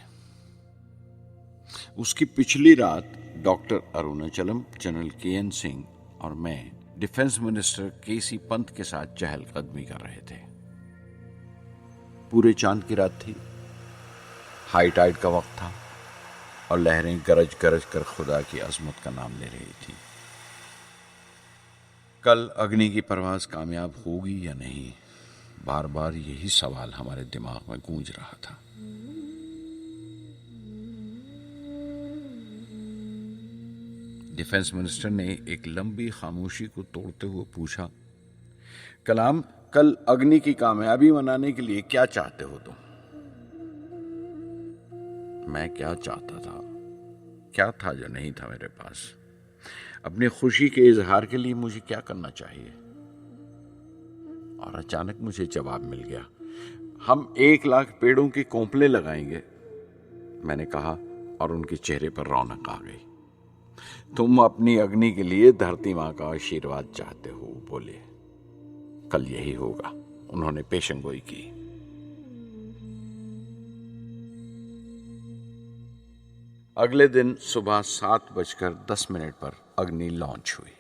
उसकी पिछली रात doctor Arunachalam, general KN Singh और मैं डिफेंस मिनिस्टर KC पंत के साथ चहलकदमी कर रहे थे। पूरे चांद की रात थी, हाई टाइड का वक्त था और लहरें गरज गरज कर खुदा की अजमत का नाम ले रही थी। कल अग्नि की परवाज कामयाब होगी या नहीं, बार बार यही सवाल हमारे दिमाग में गूंज रहा था। डिफेंस मिनिस्टर ने एक लंबी खामोशी को तोड़ते हुए पूछा, कलाम, कल अग्नि की कामयाबी मनाने के लिए क्या चाहते हो तुम? मैं क्या चाहता था, क्या था जो नहीं था मेरे पास? अपनी खुशी के इजहार के लिए मुझे क्या करना चाहिए? और अचानक मुझे जवाब मिल गया, हम 1 लाख पेड़ों की कोंपले लगाएंगे, मैंने कहा और उनके चेहरे पर रौनक आ गई। तुम अपनी अग्नि के लिए धरती मां का आशीर्वाद चाहते हो, बोले। कल यही होगा, उन्होंने पेशेंगोई की। अगले दिन सुबह 7:10 पर अग्नि लॉन्च हुई।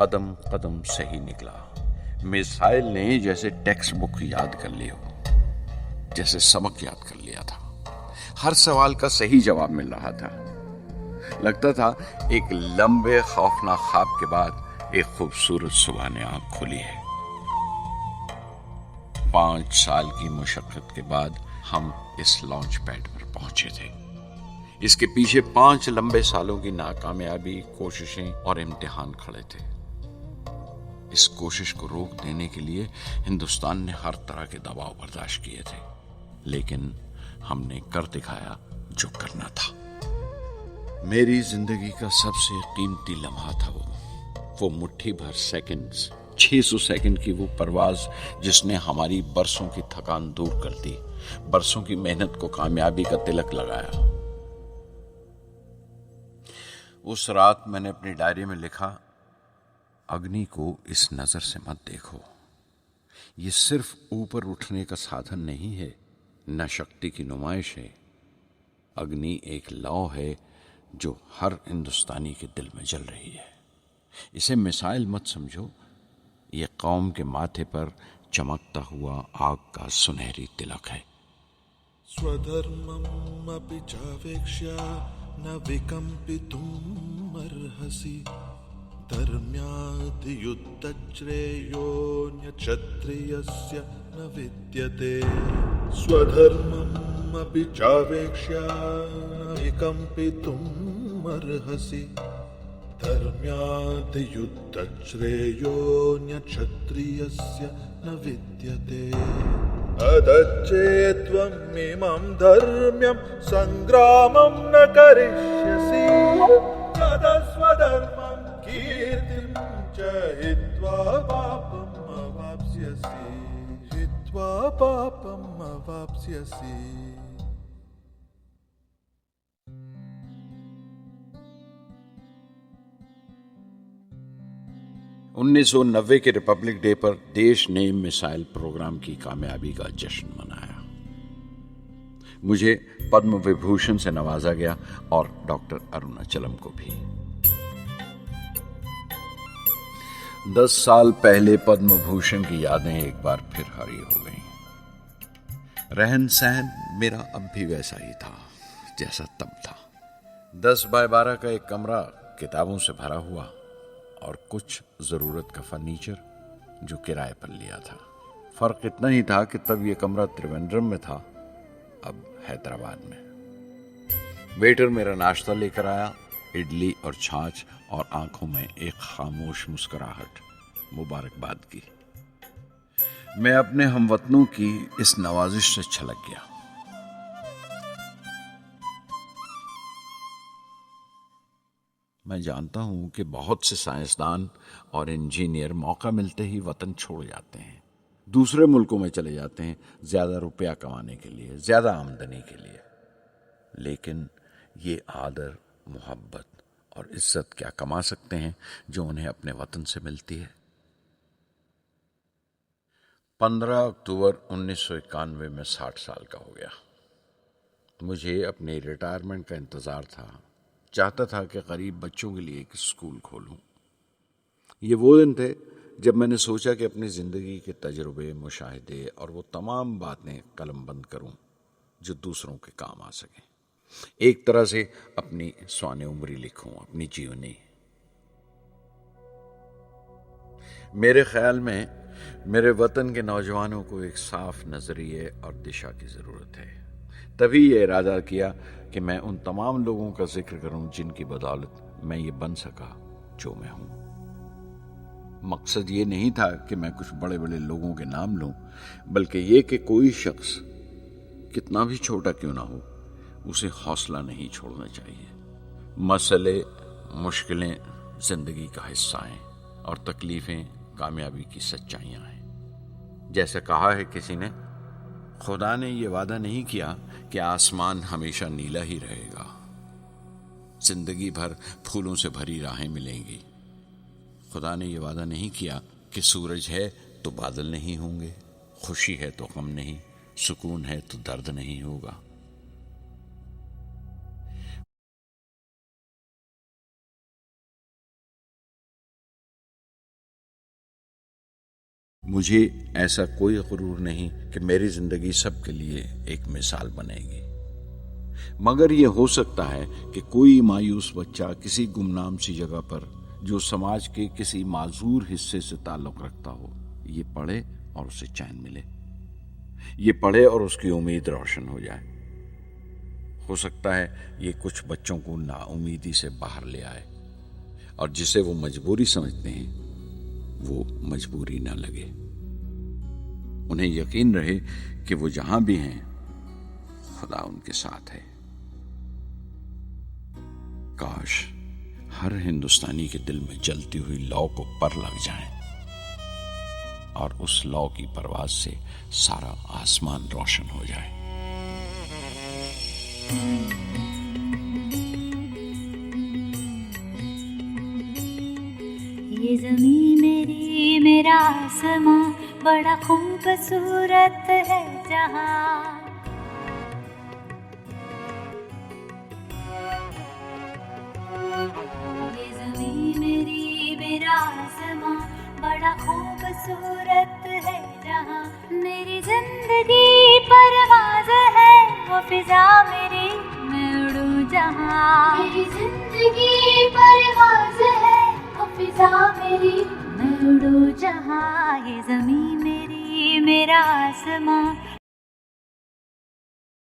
कदम कदम सही निकला। मिसाइल ने जैसे टेक्स्ट बुक याद कर ली हो, जैसे सबक याद कर लिया था। हर सवाल का सही जवाब मिल रहा था। लगता था एक लंबे खौफनाक ख्वाब के बाद एक खूबसूरत सुबह ने आंख खोली है। 5 साल की मुशक्कत के बाद हम इस लॉन्च पैड पर पहुंचे थे। इसके पीछे 5 लंबे सालों की नाकामयाबी, कोशिशें और इम्तिहान खड़े थे। इस कोशिश को रोक देने के लिए हिंदुस्तान ने हर तरह के दबाव बर्दाश्त किए थे, लेकिन हमने कर दिखाया जो करना था। मेरी जिंदगी का सबसे कीमती लम्हा था वो मुट्ठी भर सेकंड्स, 600 सेकंड की वो परवाज जिसने हमारी बरसों की थकान दूर कर दी, बरसों की मेहनत को कामयाबी का तिलक लगाया। उस रात मैंने अपनी डायरी में लिखा, अग्नि को इस नजर से मत देखो, ये सिर्फ ऊपर उठने का साधन नहीं है, न शक्ति की नुमाइश है। अग्नि एक लौ है जो हर हिंदुस्तानी के दिल में जल रही है। इसे मिसाइल मत समझो, ये कौम के माथे पर चमकता हुआ आग का सुनहरी तिलक है। स्वधर्मम् अपि चावेक्ष्य न विकम्पितुम् अर्हसि, धर्म्यात् धर्म्याधियुद्धश्रेयोऽन्यक्षत्रियस्य न विद्यते स्वधर्ममपि चावेक्ष्य न विकम्पितुम् अर्हसि धर्म्याधियुद्धश्रेयोऽन्यक्षत्रियस्य न विद्यते अदच्चेत्त्वम् इमं धर्म्यं सङ्ग्रामं न करिष्यसि तदा स्वधर्मं कीर्तिं च हित्वा पापम् अवाप्स्यसि 1990 के रिपब्लिक डे पर देश ने मिसाइल प्रोग्राम की कामयाबी का जश्न मनाया। मुझे पद्म विभूषण से नवाजा गया और डॉक्टर अरुणाचलम को भी। 10 साल पहले पद्म भूषण की यादें एक बार फिर हरी हो गईं। रहन सहन मेरा अब भी वैसा ही था जैसा तब था। 10 बाय 12 का एक कमरा किताबों से भरा हुआ और कुछ जरूरत का फर्नीचर जो किराए पर लिया था। फर्क इतना ही था कि तब यह कमरा त्रिवेंद्रम में था, अब हैदराबाद में। वेटर मेरा नाश्ता लेकर आया, इडली और छाछ, और आंखों में एक खामोश मुस्कुराहट मुबारकबाद की। मैं अपने हमवतनों की इस नवाजिश से छलक गया। मैं जानता हूं कि बहुत से साइंसदान और इंजीनियर मौका मिलते ही वतन छोड़ जाते हैं, दूसरे मुल्कों में चले जाते हैं ज्यादा रुपया कमाने के लिए, ज्यादा आमदनी के लिए। लेकिन ये आदर, मोहब्बत और इज्जत क्या कमा सकते हैं जो उन्हें अपने वतन से मिलती है। 15 अक्टूबर 1991 में 60 साल का हो गया। मुझे अपने रिटायरमेंट का इंतजार था। चाहता था कि गरीब बच्चों के लिए एक स्कूल खोलूं। ये वो दिन थे जब मैंने सोचा कि अपनी ज़िंदगी के तजुर्बे, मुशाहिदे और वो तमाम बातें कलमबंद करूं जो दूसरों के काम आ सकें। एक तरह से अपनी स्वाने उम्री लिखूं, अपनी जीवनी। मेरे ख्याल में मेरे वतन के नौजवानों को एक साफ नजरिए और दिशा की ज़रूरत है। तभी ये इरादा किया कि मैं उन तमाम लोगों का जिक्र करूं जिनकी बदौलत मैं ये बन सका जो मैं हूं। मकसद ये नहीं था कि मैं कुछ बड़े बड़े लोगों के नाम लूं, बल्कि ये कि कोई शख्स कितना भी छोटा क्यों ना हो, उसे हौसला नहीं छोड़ना चाहिए। मसले, मुश्किलें जिंदगी का हिस्सा हैं और तकलीफें कामयाबी की सच्चाइयां हैं। जैसे कहा है किसी ने, खुदा ने यह वादा नहीं किया कि आसमान हमेशा नीला ही रहेगा, जिंदगी भर फूलों से भरी राहें मिलेंगी। खुदा ने यह वादा नहीं किया कि सूरज है तो बादल नहीं होंगे, खुशी है तो गम नहीं, सुकून है तो दर्द नहीं होगा। मुझे ऐसा कोई गुरूर नहीं कि मेरी जिंदगी सबके लिए एक मिसाल बनेगी, मगर यह हो सकता है कि कोई मायूस बच्चा किसी गुमनाम सी जगह पर जो समाज के किसी माजूर हिस्से से ताल्लुक रखता हो, ये पढ़े और उसे चैन मिले, ये पढ़े और उसकी उम्मीद रोशन हो जाए। हो सकता है ये कुछ बच्चों को नाउमीदी से बाहर ले आए और जिसे वो मजबूरी समझते हैं वो मजबूरी ना लगे। उन्हें यकीन रहे कि वो जहां भी हैं खुदा उनके साथ है। काश हर हिंदुस्तानी के दिल में जलती हुई लौ को पर लग जाए और उस लौ की परवाज से सारा आसमान रोशन हो जाए। ये ज़मीं मेरी, मेरा आसमां, बड़ा खूबसूरत है जहां। ये ज़मीं मेरी, मेरा आसमां, बड़ा खूबसूरत है जहां। मेरी जिंदगी परवाज़ है, वो फिजा मेरी, मैं उड़ूं जहां। मेरी जिंदगी परवाज़ है, वो फिजा मेरी, छोड़ो जहाँ ये ज़मीं मेरी मेरा आसमां,